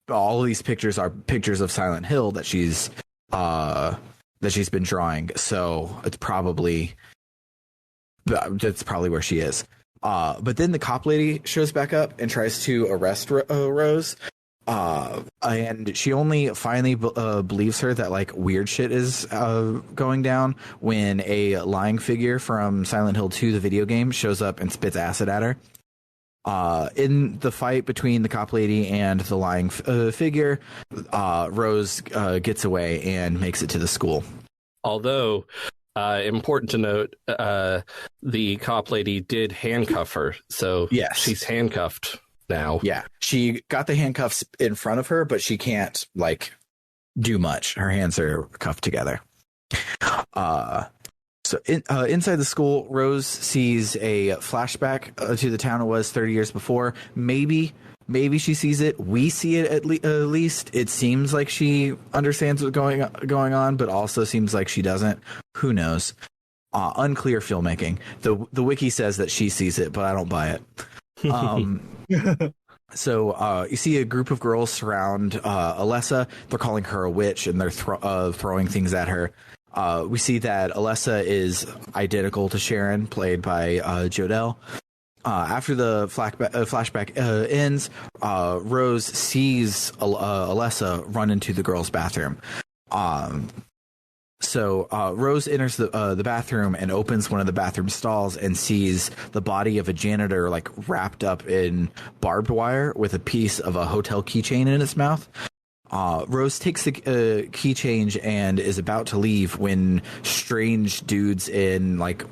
All of these pictures are pictures of Silent Hill that she's been drawing. So that's probably where she is. But then the cop lady shows back up and tries to arrest Rose. And she only finally believes her that like weird shit is going down when a lying figure from Silent Hill 2, the video game, shows up and spits acid at her. In the fight between the cop lady and the lying figure, Rose gets away and makes it to the school. Although, important to note, the cop lady did handcuff her, so yes, she's handcuffed now. Yeah, she got the handcuffs in front of her, but she can't like do much. Her hands are cuffed together. So inside the school, Rose sees a flashback to the town it was 30 years before. Maybe she sees it. We see it at least. It seems like she understands what's going on, but also seems like she doesn't. Who knows? Unclear filmmaking. The wiki says that she sees it, but I don't buy it. So you see a group of girls surround Alessa. They're calling her a witch, and they're throwing things at her. We see that Alessa is identical to Sharon, played by Jodelle. After the flashback ends, Rose sees Alessa run into the girls' bathroom. So Rose enters the bathroom and opens one of the bathroom stalls and sees the body of a janitor like wrapped up in barbed wire with a piece of a hotel keychain in its mouth. Rose takes the key change and is about to leave when strange dudes in like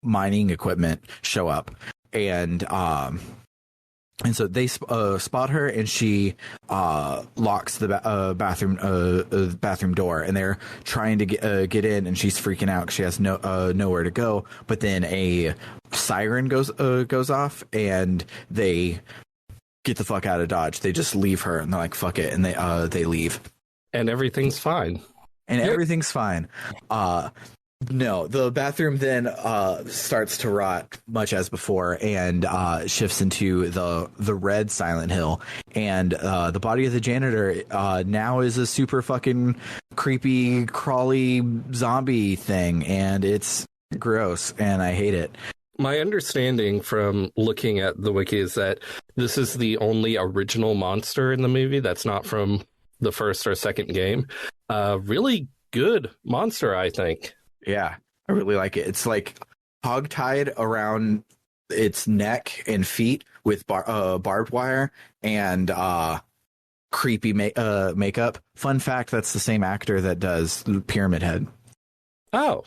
mining equipment show up, and And so they spot her, and she locks the bathroom door, and they're trying to get in, and she's freaking out 'cause she has nowhere to go. But then a siren goes off, and they get the fuck out of Dodge. They just leave her, and they're like, "Fuck it," and they leave, and everything's fine. And everything's fine. No, the bathroom then starts to rot, much as before, and shifts into the red Silent Hill. And the body of the janitor now is a super fucking creepy, crawly zombie thing, and it's gross, and I hate it. My understanding from looking at the wiki is that this is the only original monster in the movie that's not from the first or second game. Really good monster, I think. Yeah, I really like it. It's like hogtied around its neck and feet with barbed wire and creepy makeup. Fun fact, that's the same actor that does Pyramid Head. Oh.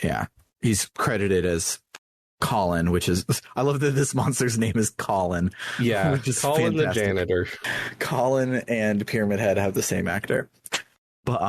Yeah. He's credited as Colin, which is... I love that this monster's name is Colin. Yeah, which is Colin fantastic. the janitor. Colin and Pyramid Head have the same actor. But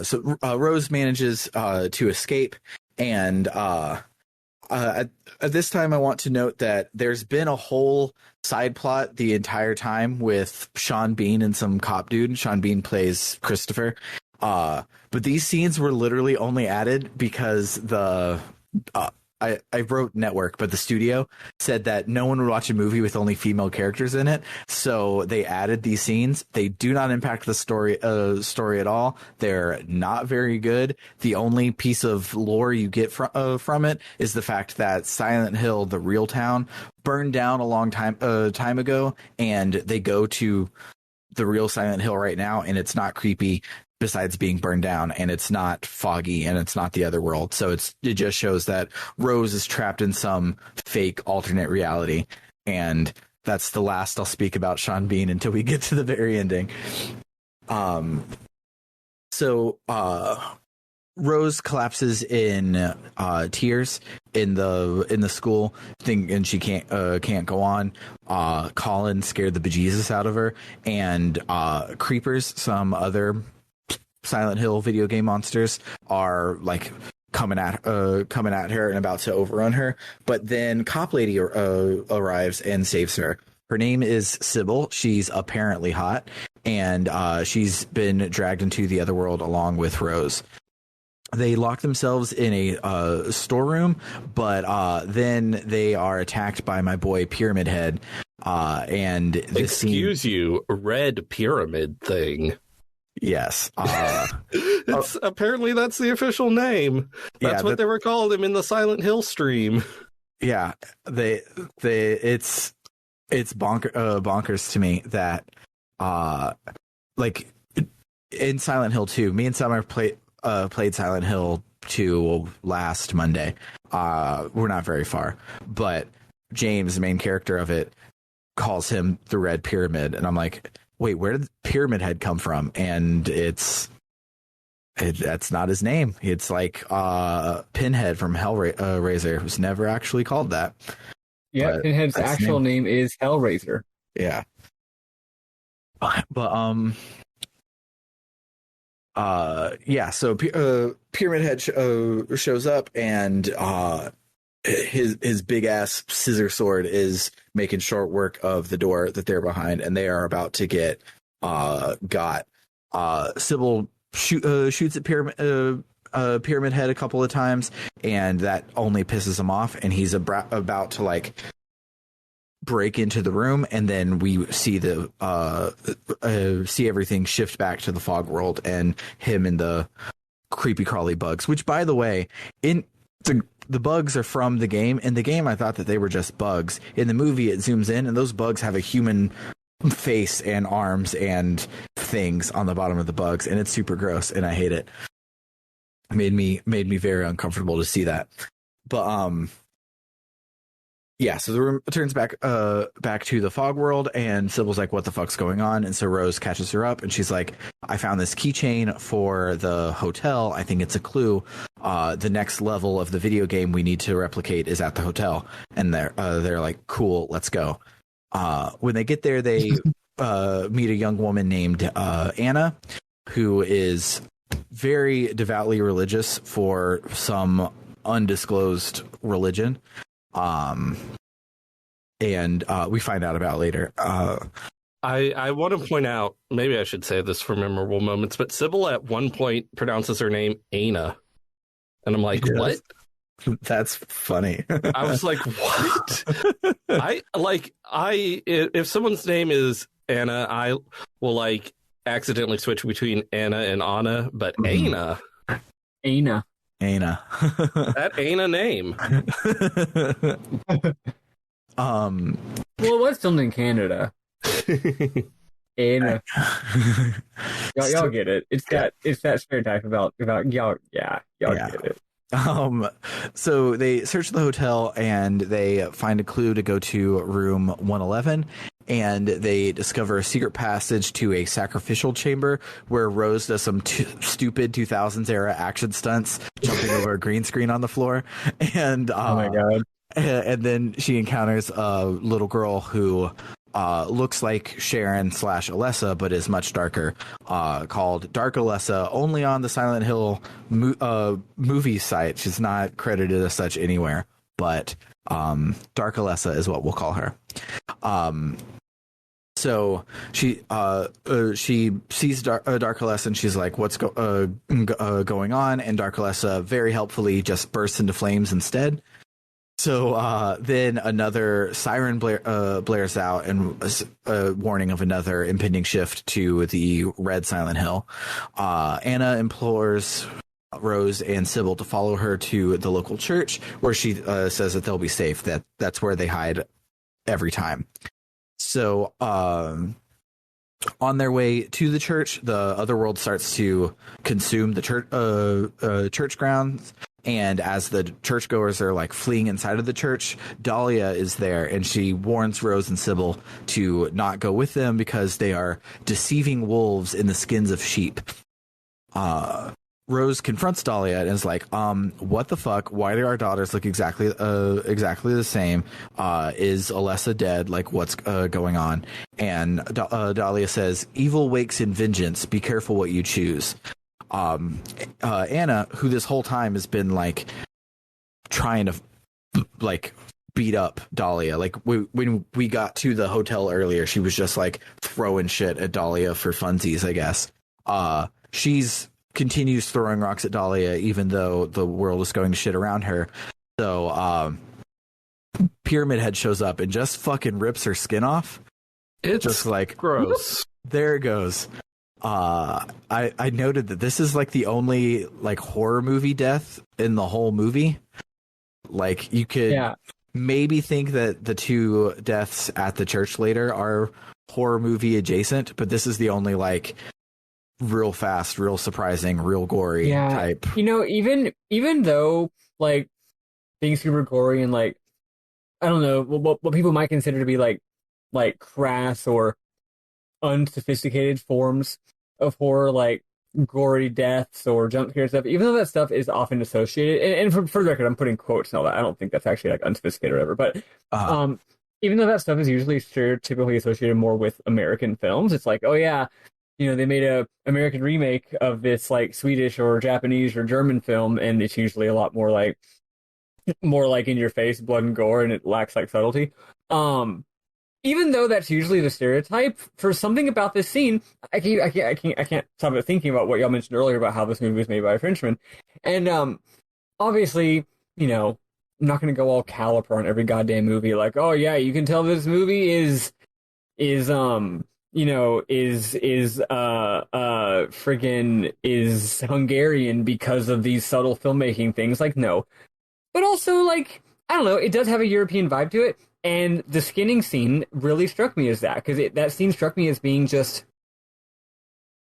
so Rose manages to escape, and at this time I want to note that there's been a whole side plot the entire time with Sean Bean and some cop dude. Sean Bean plays Christopher, but these scenes were literally only added because the I wrote network, but the studio said that no one would watch a movie with only female characters in it, so they added these scenes. They do not impact the story at all. They're not very good. The only piece of lore you get from it is the fact that Silent Hill, the real town, burned down a long time ago, and they go to the real Silent Hill right now, and it's not creepy. Besides being burned down, and it's not foggy, and it's not the other world. So it just shows that Rose is trapped in some fake alternate reality. And that's the last I'll speak about Sean Bean until we get to the very ending. So Rose collapses in tears in the school thing, and she can't go on. Colin scared the bejesus out of her, and creepers, some other Silent Hill video game monsters, are like coming at her and about to overrun her. But then Cop Lady arrives and saves her. Her name is Sybil. She's apparently hot, and she's been dragged into the other world along with Rose. They lock themselves in a storeroom, but then they are attacked by my boy Pyramid Head. And excuse you, Red Pyramid thing. Yes. Apparently that's the official name. That's what they were called him in the Silent Hill stream. Yeah, it's bonkers to me that like in Silent Hill 2, me and Summer played Silent Hill 2 last Monday. We're not very far, but James, the main character of it, calls him the Red Pyramid, and I'm like, wait, where did Pyramid Head come from? And that's not his name. It's like Pinhead from Hellraiser, who's never actually called that. Yeah, but Pinhead's actual name is Hellraiser. Yeah. But so Pyramid Head shows up, and his big ass scissor sword is making short work of the door that they're behind, and they are about to get got. Sybil shoots at Pyramid Head a couple of times, and that only pisses him off, and he's about to like break into the room, and then we see see everything shift back to the fog world, and him and the creepy crawly bugs, which, by the way, in the bugs are from the game. In the game, I thought that they were just bugs. In the movie, it zooms in, and those bugs have a human face and arms and things on the bottom of the bugs, and it's super gross, and I hate it. Made me very uncomfortable to see that. But Yeah, so the room turns back to the fog world, and Sybil's like, what the fuck's going on? And so Rose catches her up, and she's like, I found this keychain for the hotel. I think it's a clue. The next level of the video game we need to replicate is at the hotel. And they're like, cool, let's go. When they get there, they meet a young woman named Anna, who is very devoutly religious for some undisclosed religion. And we find out about later. I want to point out, maybe I should say this for memorable moments, but Sybil at one point pronounces her name Ana. And I'm like, Yes. what? That's funny. I was like, what? If someone's name is Anna, I will like accidentally switch between Anna and Anna, but Ana. Ana. That ain't a name. Well, it was filmed in Canada. Ana. Y'all get it. It's that stereotype about y'all. Yeah, y'all get it. So they search the hotel and they find a clue to go to room 111, and they discover a secret passage to a sacrificial chamber where Rose does some stupid 2000s era action stunts, jumping over a green screen on the floor. And Oh my god. and then she encounters a little girl who looks like Sharon / Alessa, but is much darker, called Dark Alessa, only on the Silent Hill movie site. She's not credited as such anywhere, but Dark Alessa is what we'll call her. So she sees Dark Alessa, and she's like, what's going on? And Dark Alessa very helpfully just bursts into flames instead. So then another siren blares out, and a warning of another impending shift to the Red Silent Hill. Anna implores Rose and Sybil to follow her to the local church, where she says that they'll be safe. That's where they hide every time. So on their way to the church, the other world starts to consume the church grounds. And as the churchgoers are like fleeing inside of the church, Dahlia is there, and she warns Rose and Sybil to not go with them because they are deceiving wolves in the skins of sheep. Rose confronts Dahlia and is like, what the fuck? Why do our daughters look exactly the same? Is Alessa dead? Like, what's going on? And Dahlia says, evil wakes in vengeance. Be careful what you choose. Anna, who this whole time has been like trying to like beat up Dahlia, like when we got to the hotel earlier, she was just like throwing shit at Dahlia for funsies, I guess. She's continues throwing rocks at Dahlia even though the world is going to shit around her. So Pyramid Head shows up and just fucking rips her skin off. It's just like gross. There it goes. I noted that this is like the only like horror movie death in the whole movie. Like you could maybe think that the two deaths at the church later are horror movie adjacent, but this is the only like real fast, real surprising, real gory type. You know, even though like being super gory and like I don't know what people might consider to be like crass or unsophisticated forms of horror, like gory deaths or jump scare stuff, even though that stuff is often associated, and for the record, I'm putting quotes and all that, I don't think that's actually like unsophisticated or whatever, but even though that stuff is usually stereotypically associated more with American films, it's like, oh yeah, you know, they made a American remake of this like Swedish or Japanese or German film, and it's usually a lot more like in your face, blood and gore, and it lacks like subtlety. Even though that's usually the stereotype, for something about this scene, I can't stop thinking about what y'all mentioned earlier about how this movie was made by a Frenchman, and obviously, you know, I'm not going to go all caliper on every goddamn movie. Like, oh yeah, you can tell this movie is friggin' is Hungarian because of these subtle filmmaking things. Like, no, but also like I don't know, it does have a European vibe to it. And the skinning scene really struck me as that, because that scene struck me as being just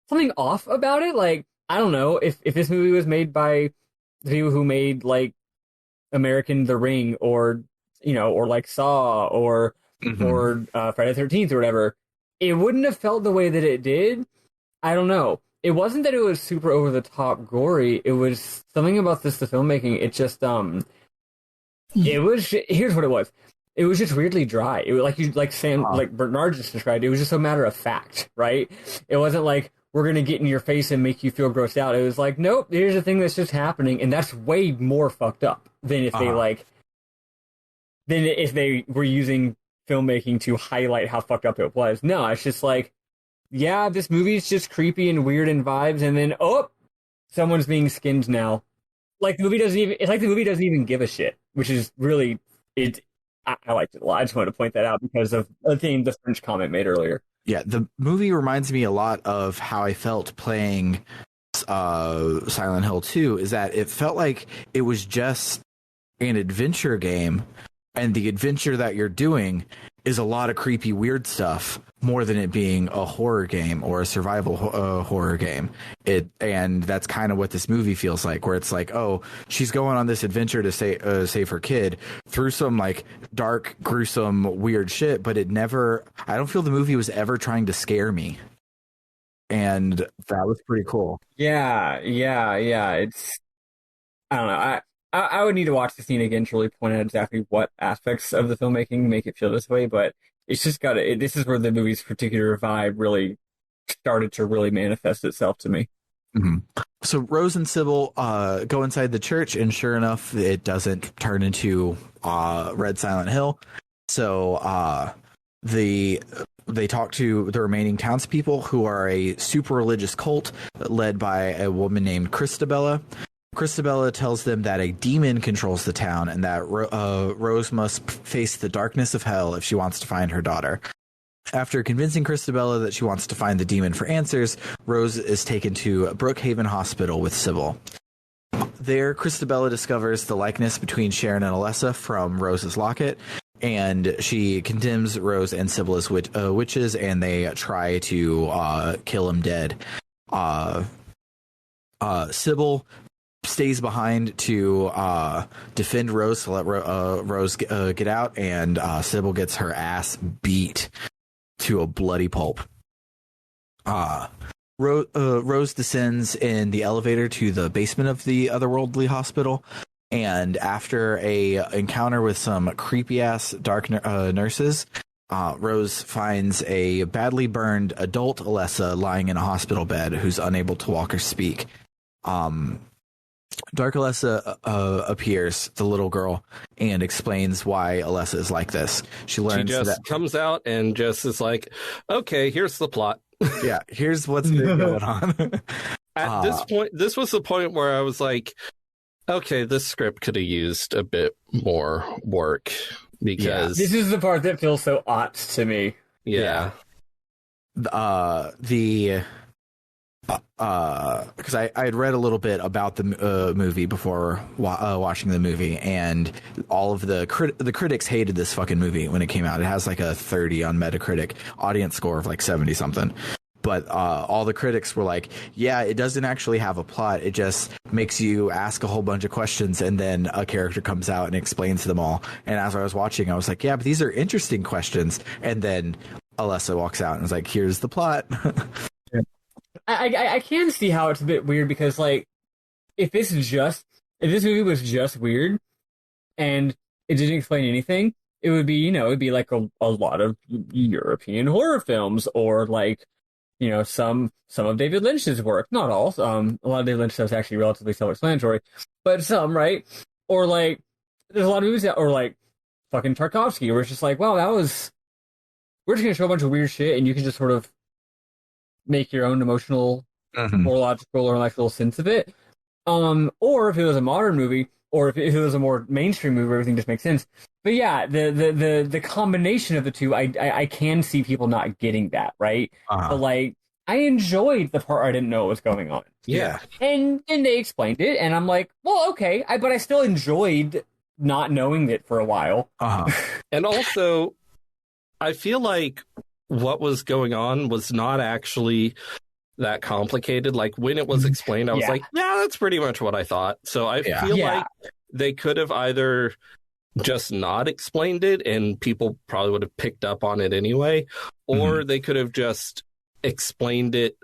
something off about it. Like, I don't know, if this movie was made by the people who made, like, American The Ring or or like Saw or Friday the 13th or whatever, it wouldn't have felt the way that it did. I don't know. It wasn't that it was super over the top gory. It was something about the filmmaking. It just it was. Here's what it was. It was just weirdly dry. It was like Bernard just described. It was just a matter of fact, right? It wasn't like we're gonna get in your face and make you feel grossed out. It was like, nope, here's a thing that's just happening, and that's way more fucked up than if they were using filmmaking to highlight how fucked up it was. No, it's just like, yeah, this movie's just creepy and weird in vibes, and then someone's being skinned now. Like the movie doesn't even. It's like the movie doesn't even give a shit, which is really it. I liked it a lot. I just wanted to point that out because of a thing the French comment made earlier. Yeah, the movie reminds me a lot of how I felt playing Silent Hill 2, is that it felt like it was just an adventure game, and the adventure that you're doing is a lot of creepy, weird stuff more than it being a horror game or a survival horror game. And that's kind of what this movie feels like, where it's like, oh, she's going on this adventure to save her kid through some like dark, gruesome, weird shit. But I don't feel the movie was ever trying to scare me. And that was pretty cool. Yeah. It's, I don't know. I would need to watch the scene again to really point out exactly what aspects of the filmmaking make it feel this way, but it's just this is where the movie's particular vibe really started to really manifest itself to me. Mm-hmm. So Rose and Sybil go inside the church, and sure enough, it doesn't turn into Red Silent Hill. So they talk to the remaining townspeople, who are a super religious cult led by a woman named Christabella. Christabella tells them that a demon controls the town, and that Rose must face the darkness of hell if she wants to find her daughter. After convincing Christabella that she wants to find the demon for answers, Rose is taken to Brookhaven Hospital with Sybil. There, Christabella discovers the likeness between Sharon and Alessa from Rose's locket, and she condemns Rose and Sybil as witches, and they try to kill them dead. Sybil stays behind to defend Rose, to let Rose get out, and Sybil gets her ass beat to a bloody pulp. Rose descends in the elevator to the basement of the otherworldly hospital, and after a encounter with some creepy ass dark nurses, Rose finds a badly burned adult Alessa lying in a hospital bed who's unable to walk or speak. Dark Alessa appears, the little girl, and explains why Alessa is like this. She comes out and just is like, okay, here's the plot. Yeah, here's what's been going on. At this point, this was the point where I was like, okay, this script could have used a bit more work, because this is the part that feels so odd to me. Yeah. Because I had read a little bit about the movie before watching the movie, and all of the critics hated this fucking movie when it came out. It has like a 30 on Metacritic, audience score of like 70 something. But all the critics were like, yeah, it doesn't actually have a plot. It just makes you ask a whole bunch of questions, and then a character comes out and explains them all. And as I was watching, I was like, yeah, but these are interesting questions. And then Alessa walks out and is like, here's the plot. I can see how it's a bit weird, because like if this movie was just weird and it didn't explain anything, it would be it'd be like a lot of European horror films, or like some of David Lynch's work. Not all. A lot of David Lynch stuff is actually relatively self-explanatory, but some, right? Or like there's a lot of movies that, or like fucking Tarkovsky, where it's just like, wow, we're just gonna show a bunch of weird shit, and you can just sort of make your own emotional, or logical, or intellectual sense of it. Or if it was a modern movie, or if it was a more mainstream movie, everything just makes sense. But yeah, the combination of the two, I can see people not getting that, right? But like, I enjoyed the part I didn't know what was going on. Yeah. And they explained it, and I'm like, well, okay, but I still enjoyed not knowing it for a while. And also, I feel like what was going on was not actually that complicated. Like when it was explained, I was like, yeah, that's pretty much what I thought. So I feel like they could have either just not explained it and people probably would have picked up on it anyway, or they could have just explained it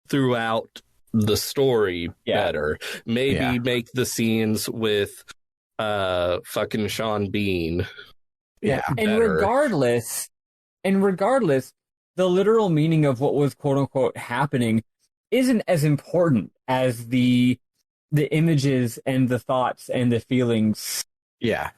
throughout the story better. Maybe make the scenes with fucking Sean Bean and better. regardless, the literal meaning of what was quote unquote happening isn't as important as the images and the thoughts and the feelings that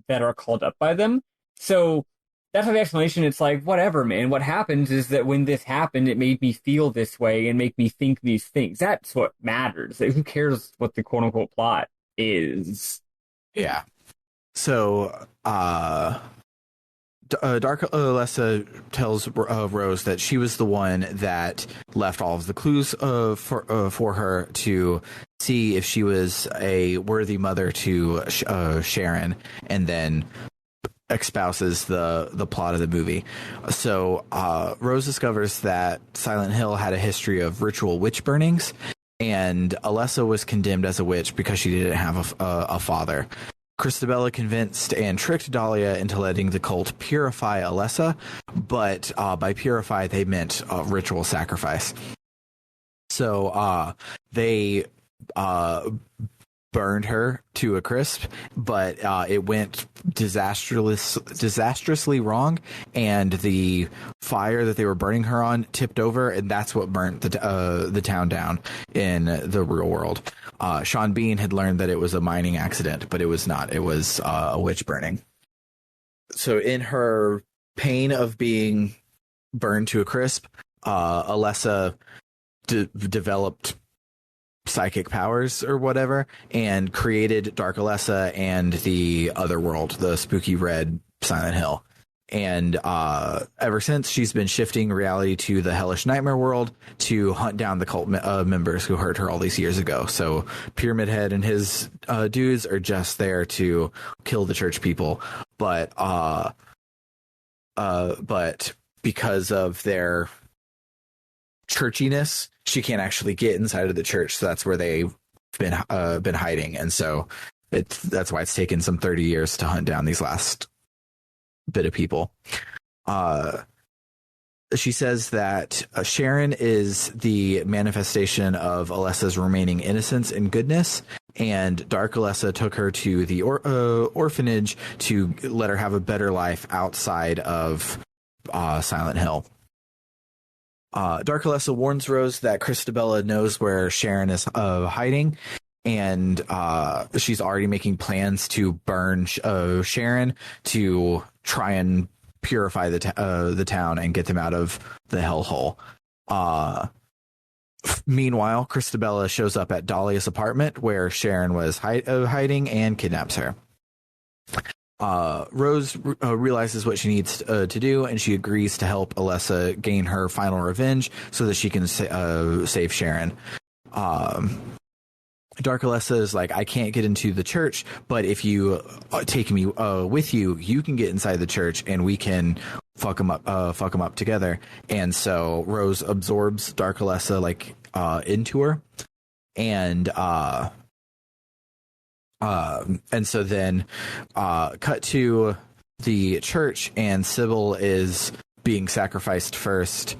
are called up by them. So that's the explanation. It's like, whatever, man. What happens is that when this happened, it made me feel this way and make me think these things. That's what matters. Who cares what the quote unquote plot is? Yeah. So, Dark Alessa tells Rose that she was the one that left all of the clues for her to see if she was a worthy mother to Sharon, and then espouses the plot of the movie. So Rose discovers that Silent Hill had a history of ritual witch burnings, and Alessa was condemned as a witch because she didn't have a father. Christabella convinced and tricked Dahlia into letting the cult purify Alessa, but by purify they meant ritual sacrifice. So they burned her to a crisp, but it went disastrously wrong, and the fire that they were burning her on tipped over, and that's what burnt the town down in the real world. Sean Bean had learned that it was a mining accident, but it was not. It was a witch burning. So in her pain of being burned to a crisp, Alessa developed psychic powers or whatever and created Dark Alessa and the other world, the spooky red Silent Hill. And ever since, she's been shifting reality to the hellish nightmare world to hunt down the cult members who hurt her all these years ago. So Pyramid Head and his dudes are just there to kill the church people, but because of their churchiness, she can't actually get inside of the church. So that's where they've been hiding, and so that's why it's taken some 30 years to hunt down these last bit of people. She says that Sharon is the manifestation of Alessa's remaining innocence and goodness, and Dark Alessa took her to the orphanage to let her have a better life outside of Silent Hill. Dark Alessa warns Rose that Christabella knows where Sharon is hiding, and she's already making plans to burn Sharon to try and purify the town and get them out of the hellhole. Meanwhile, Christabella shows up at Dahlia's apartment where Sharon was hiding and kidnaps her. Rose realizes what she needs to do, and she agrees to help Alessa gain her final revenge so that she can save Sharon. Dark Alessa is like, I can't get into the church, but if you take me with you, you can get inside the church and we can fuck them up together. And so Rose absorbs Dark Alessa into her, and so then cut to the church, and Sybil is being sacrificed first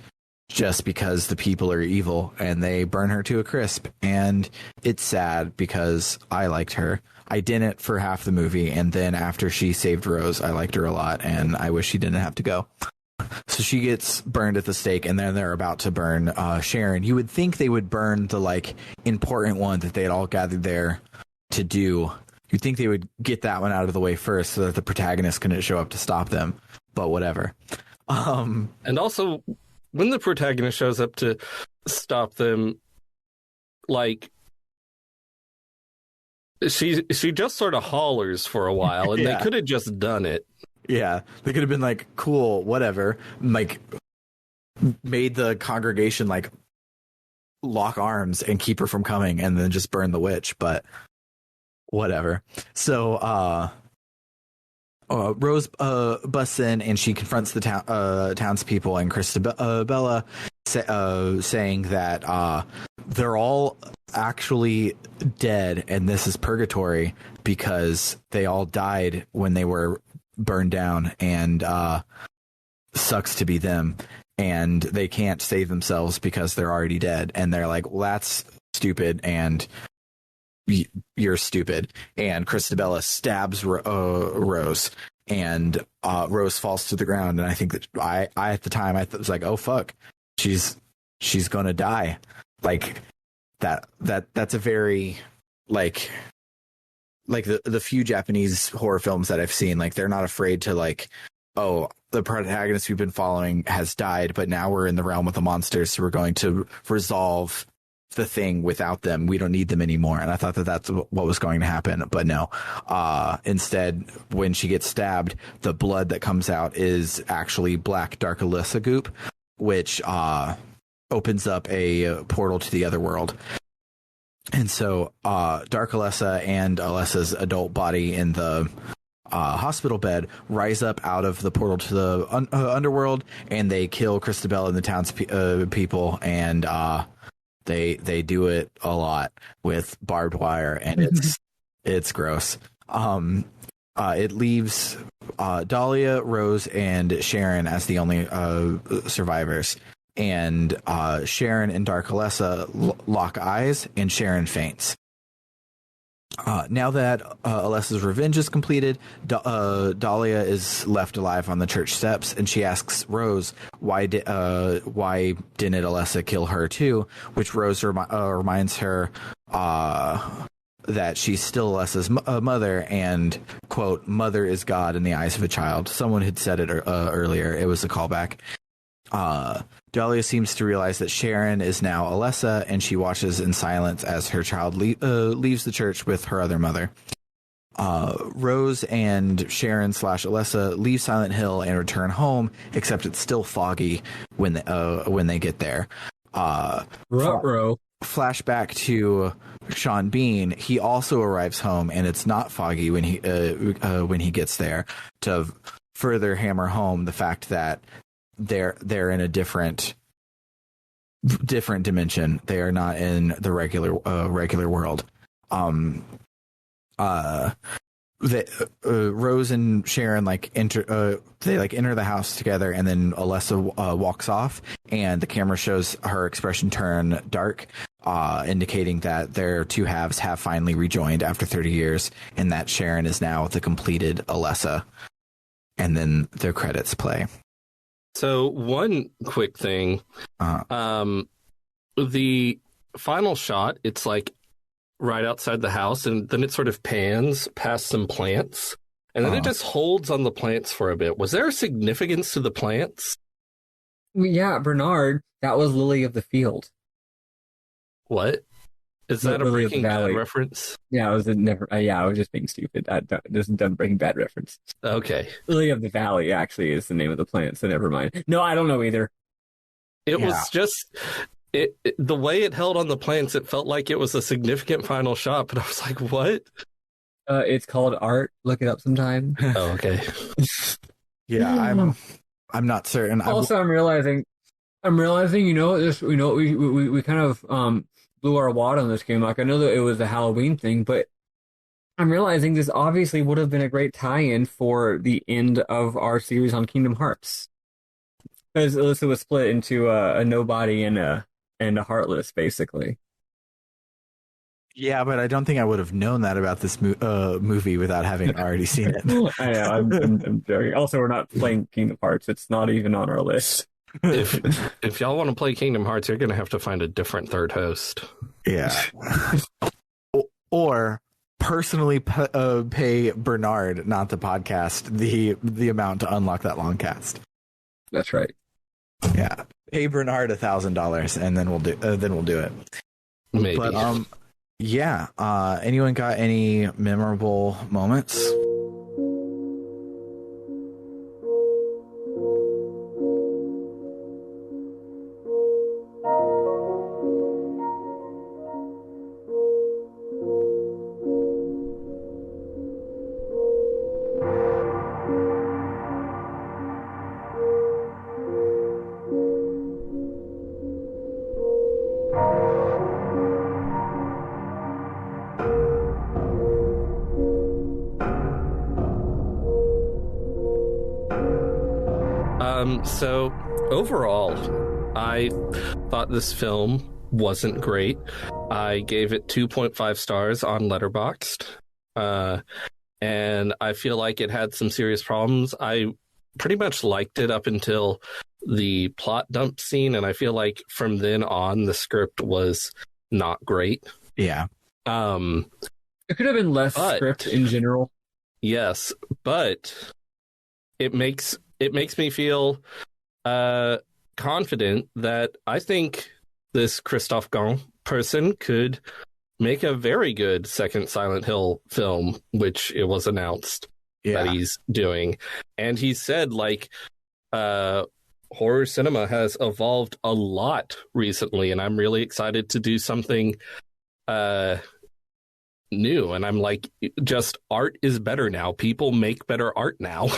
just because the people are evil, and they burn her to a crisp. And it's sad because I liked her. I didn't for half the movie, and then after she saved Rose, I liked her a lot, and I wish she didn't have to go. So she gets burned at the stake, and then they're about to burn Sharon. You would think they would burn the important one that they had all gathered there to do. You'd think they would get that one out of the way first so that the protagonist couldn't show up to stop them, but whatever. And also, when the protagonist shows up to stop them, she just sort of hollers for a while, and they could have just done it. Yeah, they could have been like, cool, whatever, made the congregation lock arms and keep her from coming, and then just burn the witch, but whatever. So Rose busts in, and she confronts the townspeople and Christabella, saying that they're all actually dead, and this is purgatory because they all died when they were burned down, and sucks to be them, and they can't save themselves because they're already dead, and they're like, well, that's stupid, and you're stupid. And Christabella stabs Rose, and Rose falls to the ground, and I think that I at the time I was like, oh fuck, she's gonna die. Like that's a very like the few Japanese horror films that I've seen, like they're not afraid to like, oh, the protagonist we've been following has died, but now we're in the realm of the monsters, so we're going to resolve the thing without them. We don't need them anymore. And I thought that that's what was going to happen, but no. Instead, when she gets stabbed, the blood that comes out is actually black Dark Alyssa goop, which opens up a portal to the other world. And so Dark Alyssa and Alessa's adult body in the hospital bed rise up out of the portal to the underworld, and they kill Christabella and the town's people, and they do it a lot with barbed wire, and it's gross. It leaves Dahlia, Rose, and Sharon as the only survivors. And Sharon and Dark Alyssa lock eyes, and Sharon faints. Now that Alessa's revenge is completed, Dahlia is left alive on the church steps, and she asks Rose why didn't Alessa kill her too? Which Rose reminds her that she's still Alessa's mother, and quote, "Mother is God in the eyes of a child." Someone had said it earlier. It was a callback. Dahlia seems to realize that Sharon is now Alessa, and she watches in silence as her child leaves the church with her other mother. Rose and Sharon / Alessa leave Silent Hill and return home, except it's still foggy when they get there. Flashback to Sean Bean. He also arrives home, and it's not foggy when he gets there, to further hammer home the fact that they're in a different dimension. They are not in the regular world. Rose and Sharon enter the house together, and then Alessa walks off, and the camera shows her expression turn dark, indicating that their two halves have finally rejoined after 30 years, and that Sharon is now the completed Alessa. And then the credits play. So one quick thing, the final shot, it's like right outside the house, and then it sort of pans past some plants, and then it just holds on the plants for a bit. Was there a significance to the plants? Yeah, Bernard, that was Lily of the Field. What? Is that Lily a Breaking Bad reference? Yeah, I was just being stupid. This is a Breaking Bad reference. Okay. Lily of the Valley actually is the name of the plant, so never mind. No, I don't know either. It was just the way it held on the plants. It felt like it was a significant final shot, but I was like, "What?" It's called art. Look it up sometime. Oh, okay. Yeah, I'm not certain. Also, I'm realizing, we kind of blew our wad on this game. Like, I know that it was a Halloween thing, but I'm realizing this obviously would have been a great tie-in for the end of our series on Kingdom Hearts, because Alyssa was split into a nobody and a heartless, basically. Yeah, but I don't think I would have known that about this movie without having already seen it. I know, I'm joking. Also, we're not playing Kingdom Hearts. It's not even on our list. If y'all want to play Kingdom Hearts, you're going to have to find a different third host. Yeah. Or personally pay Bernard, not the podcast, the amount to unlock that long cast. That's right. Yeah. Pay Bernard $1,000, and then we'll do it. Maybe. But yeah. Anyone got any memorable moments? So overall, I thought this film wasn't great. I gave it 2.5 stars on Letterboxd. And I feel like it had some serious problems. I pretty much liked it up until the plot dump scene, and I feel like from then on the script was not great. Yeah. It could have been less script in general. Yes, but it makes me feel confident that I think this Christophe Gans person could make a very good second Silent Hill film, which it was announced that he's doing. And he said, like, horror cinema has evolved a lot recently, and I'm really excited to do something new. And I'm like, just art is better now. People make better art now.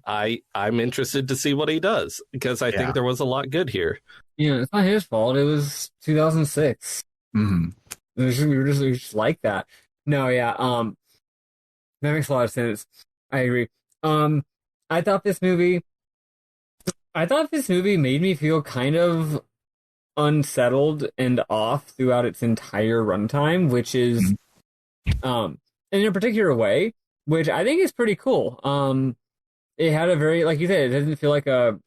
I'm interested to see what he does, because I think there was a lot good here. Yeah, it's not his fault. It was 2006. Mm-hmm. We were just like that. No, yeah. That makes a lot of sense. I agree. I thought this movie made me feel kind of unsettled and off throughout its entire runtime, which is, in a particular way, which I think is pretty cool. It had a very, like you said, it doesn't feel like a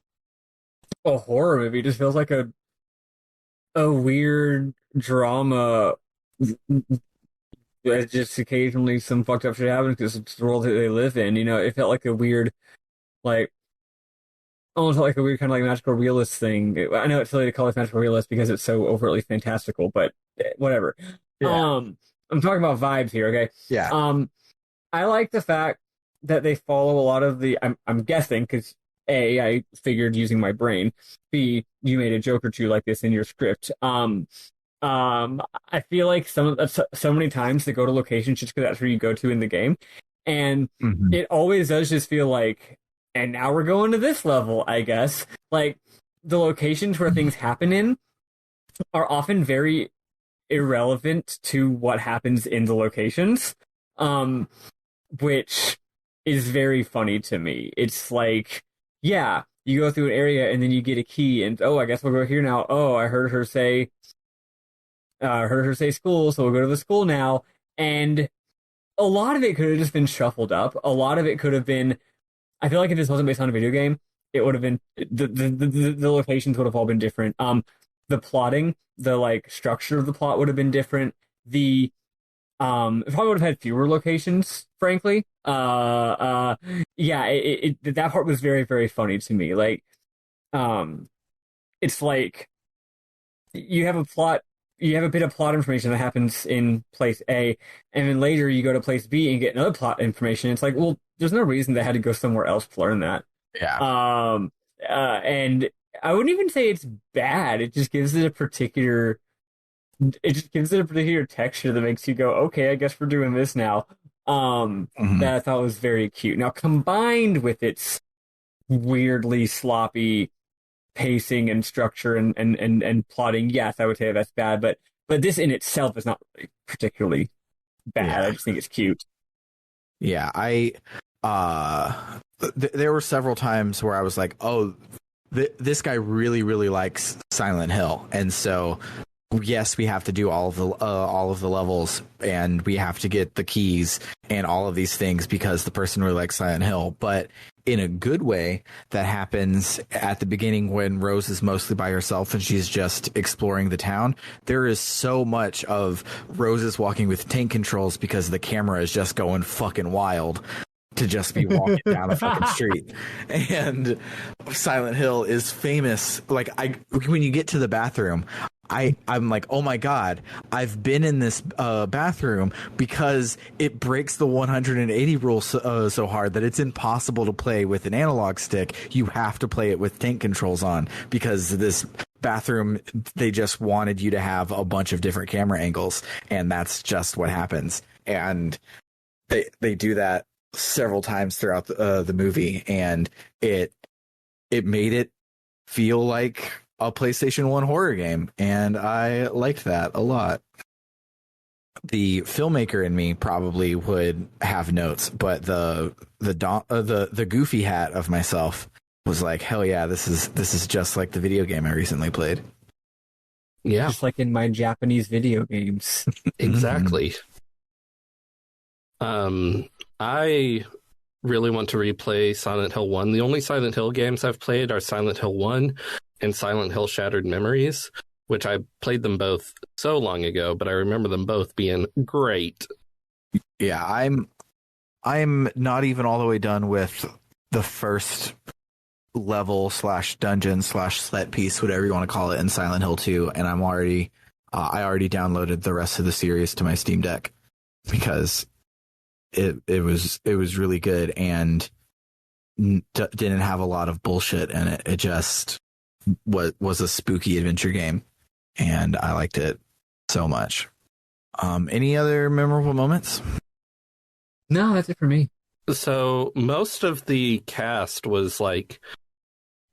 horror movie. It just feels like a weird drama. Just occasionally some fucked up shit happens because it's the world that they live in. You know, it felt like a weird, like, almost like a weird kind of like magical realist thing. I know it's silly to call it magical realist because it's so overtly fantastical, but whatever. Yeah. I'm talking about vibes here, okay? Yeah. I like the fact that they follow a lot of the. I'm guessing because A, I figured using my brain. B, you made a joke or two like this in your script. I feel like so many times they go to locations just because that's where you go to in the game, and it always does just feel like, and now we're going to this level, I guess. Like, the locations where things happen in are often very irrelevant to what happens in the locations, which is very funny to me. It's like, yeah, you go through an area and then you get a key, and I guess we'll go here now. I heard her say school, so we'll go to the school now. And a lot of it could have just been shuffled up. A lot of it could have been, I feel like if this wasn't based on a video game, it would have been, the locations would have all been different. The plotting, the like structure of the plot would have been different. It probably would have had fewer locations, frankly. That part was very, very funny to me. Like, it's like you have a plot. You have a bit of plot information that happens in place A, and then later you go to place B and get another plot information. It's like, well, there's no reason they had to go somewhere else to learn that. Yeah. And I wouldn't even say it's bad. It just gives it a particular texture that makes you go, okay, I guess we're doing this now. That I thought was very cute. Now, combined with its weirdly sloppy pacing and structure and plotting, yes, I would say that's bad, but this in itself is not really particularly bad. Yeah. I just think it's cute. Yeah, there were several times where I was like, this guy really, really likes Silent Hill, and so yes, we have to do all of the levels, and we have to get the keys and all of these things because the person really likes Silent Hill, but in a good way that happens at the beginning when Rose is mostly by herself and she's just exploring the town. There is so much of Rose is walking with tank controls because the camera is just going fucking wild to just be walking down a fucking street. And Silent Hill is famous. Like, when you get to the bathroom, I'm like, oh my God, I've been in this bathroom because it breaks the 180 rule so hard that it's impossible to play with an analog stick. You have to play it with tank controls on, because this bathroom, they just wanted you to have a bunch of different camera angles, and that's just what happens. And they do that several times throughout the movie, and it made it feel like a PlayStation 1 horror game, and I liked that a lot. The filmmaker in me probably would have notes, but the goofy hat of myself was like, hell yeah, this is just like the video game I recently played. Yeah, just like in my Japanese video games. exactly. I really want to replay Silent Hill 1. The only Silent Hill games I've played are Silent Hill 1 and Silent Hill Shattered Memories, which I played them both so long ago, but I remember them both being great. Yeah, I'm not even all the way done with the first level / dungeon / set piece, whatever you want to call it, in Silent Hill 2, and I already downloaded the rest of the series to my Steam Deck because it was really good and didn't have a lot of bullshit in it. It just was a spooky adventure game, and I liked it so much. Any other memorable moments? No, that's it for me. So most of the cast was like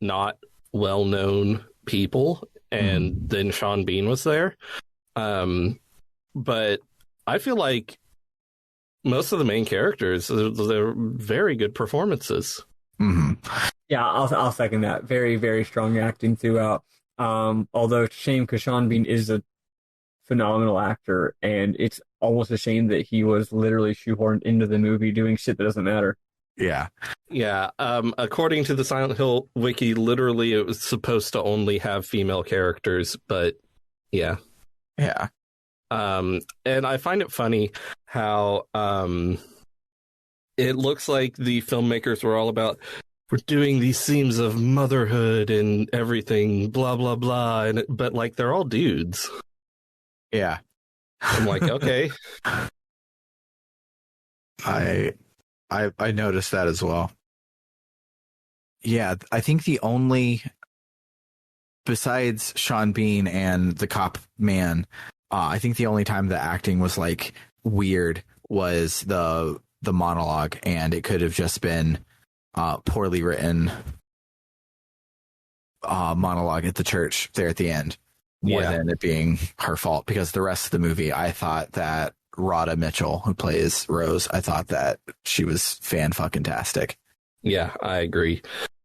not well-known people, and then Sean Bean was there. But I feel like most of the main characters, they're very good performances. Mm-hmm. Yeah, I'll second that. Very, very strong acting throughout. Although shame because Sean Bean is a phenomenal actor, and it's almost a shame that he was literally shoehorned into the movie doing shit that doesn't matter. Yeah. Yeah. According to the Silent Hill wiki, literally it was supposed to only have female characters, but yeah. Yeah. And I find it funny how it looks like the filmmakers were all about, we're doing these themes of motherhood and everything, blah, blah, blah. But like, they're all dudes. Yeah. I'm like, okay. I noticed that as well. Yeah, I think the only, besides Sean Bean and the cop man, I think the only time the acting was like weird was the monologue, and it could have just been poorly written monologue at the church there at the end, more than it being her fault. Because the rest of the movie, I thought that Rhoda Mitchell, who plays Rose, I thought that she was fan-fucking-tastic. Yeah, I agree.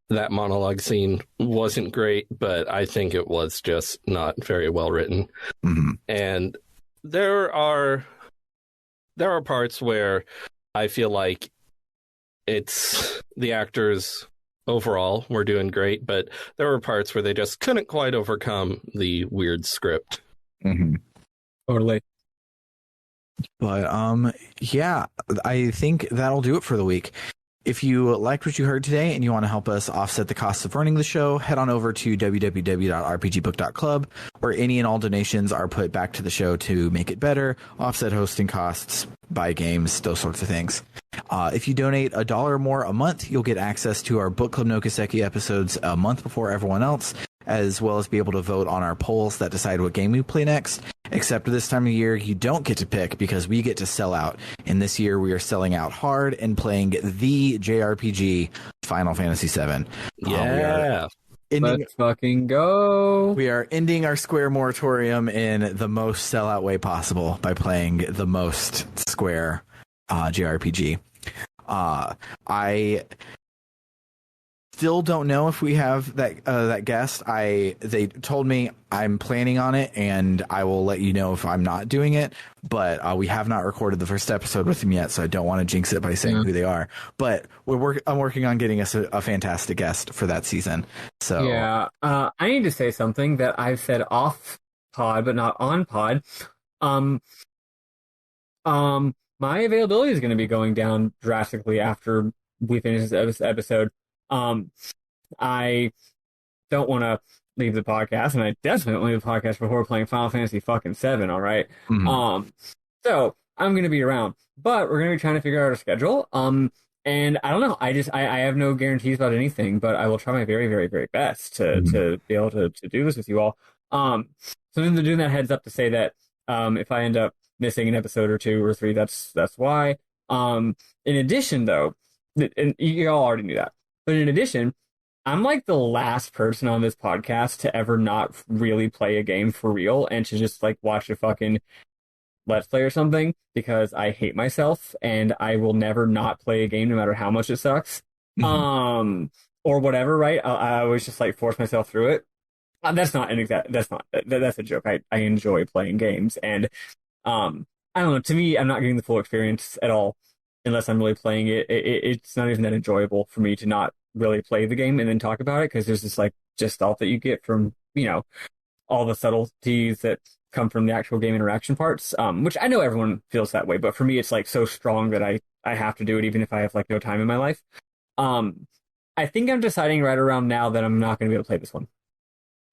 That monologue scene wasn't great, but I think it was just not very well written. Mm-hmm. And there are parts where I feel like it's the actors overall were doing great, but there were parts where they just couldn't quite overcome the weird script. Mm-hmm. Totally. But yeah, I think that'll do it for the week. If you liked what you heard today and you want to help us offset the costs of running the show, head on over to www.rpgbook.club, where any and all donations are put back to the show to make it better, offset hosting costs, buy games, those sorts of things. If you donate $1 or more a month, you'll get access to our Book Club no Kiseki episodes a month before everyone else, as well as be able to vote on our polls that decide what game we play next. Except this time of year, you don't get to pick because we get to sell out. And this year, we are selling out hard and playing the JRPG Final Fantasy VII. Yeah. Let's fucking go. We are ending our Square moratorium in the most sellout way possible by playing the most Square JRPG. I still don't know if we have that guest. They told me I'm planning on it, and I will let you know if I'm not doing it. But we have not recorded the first episode with them yet, so I don't want to jinx it by saying who they are. But I'm working on getting us a fantastic guest for that season. So yeah, I need to say something that I've said off pod but not on pod. My availability is going to be going down drastically after we finish this episode. I don't want to leave the podcast, and I definitely won't leave the podcast before playing Final Fantasy fucking 7, all right? Mm-hmm. So I'm going to be around, but we're going to be trying to figure out a schedule. And I don't know. I have no guarantees about anything, but I will try my very, very, very best to be able to do this with you all. So then doing that heads up to say that, if I end up missing an episode or 2 or 3, that's why. In addition, though, and you all already knew that, but in addition, I'm like the last person on this podcast to ever not really play a game for real and to just like watch a fucking Let's Play or something, because I hate myself and I will never not play a game no matter how much it sucks. Mm-hmm. or whatever, right? I always just like force myself through it. That's not an exact. That's a joke. I enjoy playing games, and I don't know. To me, I'm not getting the full experience at all unless I'm really playing it. It's not even that enjoyable for me to not really play the game and then talk about it because there's this like just thought that you get from all the subtleties that come from the actual game interaction parts. Which I know everyone feels that way, but for me, it's like so strong that I have to do it even if I have like no time in my life. I think I'm deciding right around now that I'm not going to be able to play this one.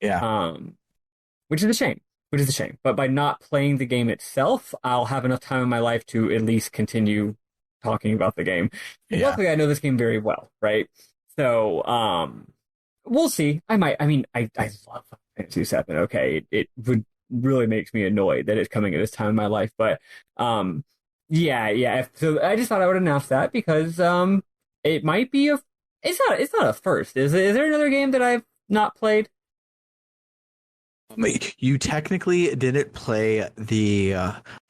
Yeah. Which is a shame. But by not playing the game itself, I'll have enough time in my life to at least continue talking about the game. Yeah. Luckily, I know this game very well, right? So, we'll see. I love Final Fantasy VII. Okay, it would really makes me annoyed that it's coming at this time in my life. But, yeah. So I just thought I would announce that because, it might be it's not a first. Is there another game that I've not played? You technically didn't play the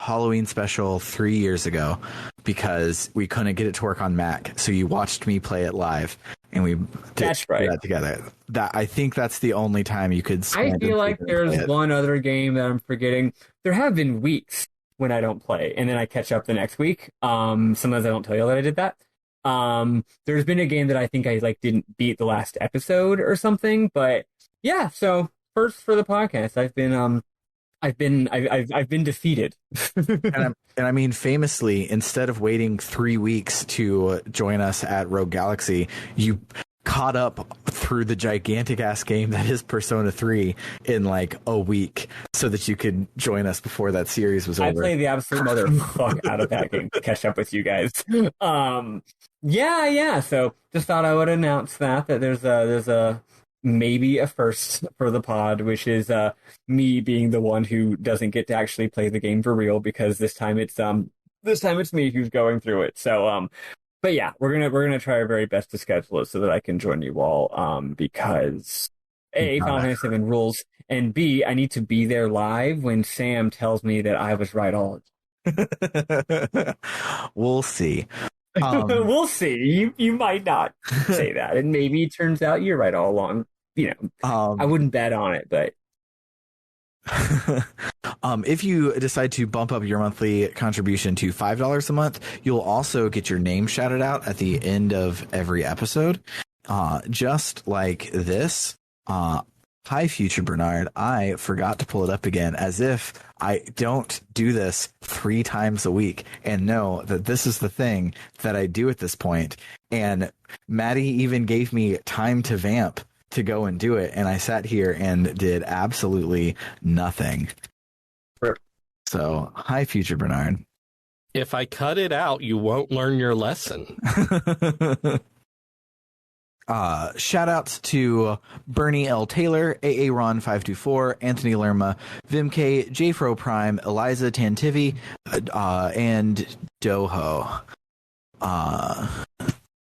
Halloween special 3 years ago because we couldn't get it to work on Mac. So you watched me play it live, and we did that together. I think that's the only time you could. I feel like there's one other game that I'm forgetting. There have been weeks when I don't play, and then I catch up the next week. Sometimes I don't tell you that I did that. There's been a game that I think I like didn't beat the last episode or something, but yeah. So first for the podcast, I've been defeated. and I mean, famously, instead of waiting 3 weeks to join us at Rogue Galaxy, you caught up through the gigantic ass game that is Persona 3 in like a week so that you could join us before that series was over. I played the absolute motherfuck out of that game to catch up with you guys. Yeah. So just thought I would announce that there's a maybe a first for the pod, which is me being the one who doesn't get to actually play the game for real because this time it's me who's going through it. So but yeah, we're gonna try our very best to schedule it so that I can join you all because A, Final Fantasy VII rules, and B, I need to be there live when Sam tells me that I was right all. We'll see. We'll see. You might not say that, and maybe it turns out you're right all along. I wouldn't bet on it, but if you decide to bump up your monthly contribution to $5 a month, you'll also get your name shouted out at the end of every episode. Just like this. Hi, future Bernard. I forgot to pull it up again, as if I don't do this 3 times a week and know that this is the thing that I do at this point. And Maddie even gave me time to vamp to go and do it, and I sat here and did absolutely nothing. So, hi, future Bernard. If I cut it out, you won't learn your lesson. Shout outs to Bernie L. Taylor, AA Ron 524, Anthony Lerma, Vimk, Jfro Prime, Eliza Tantivi, and Doho.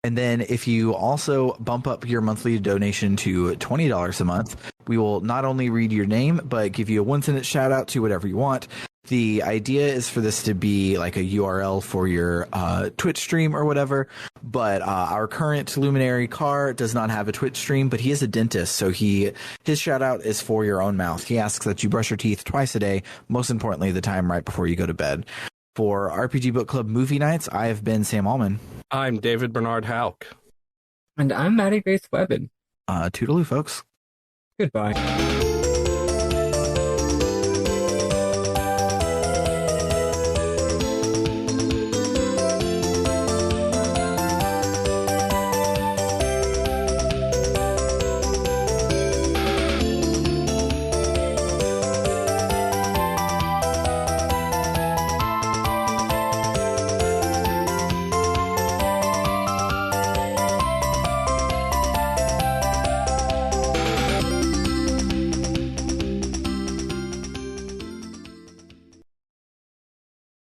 And then if you also bump up your monthly donation to $20 a month, we will not only read your name, but give you a 1-sentence shout out to whatever you want. The idea is for this to be like a URL for your Twitch stream or whatever. But our current Luminary Car does not have a Twitch stream, but he is a dentist. So his shout out is for your own mouth. He asks that you brush your teeth twice a day. Most importantly, the time right before you go to bed. For RPG Book Club Movie Nights, I have been Sam Allman. I'm David Bernard Houck. And I'm Maddie Grace Webben. Toodaloo, folks. Goodbye.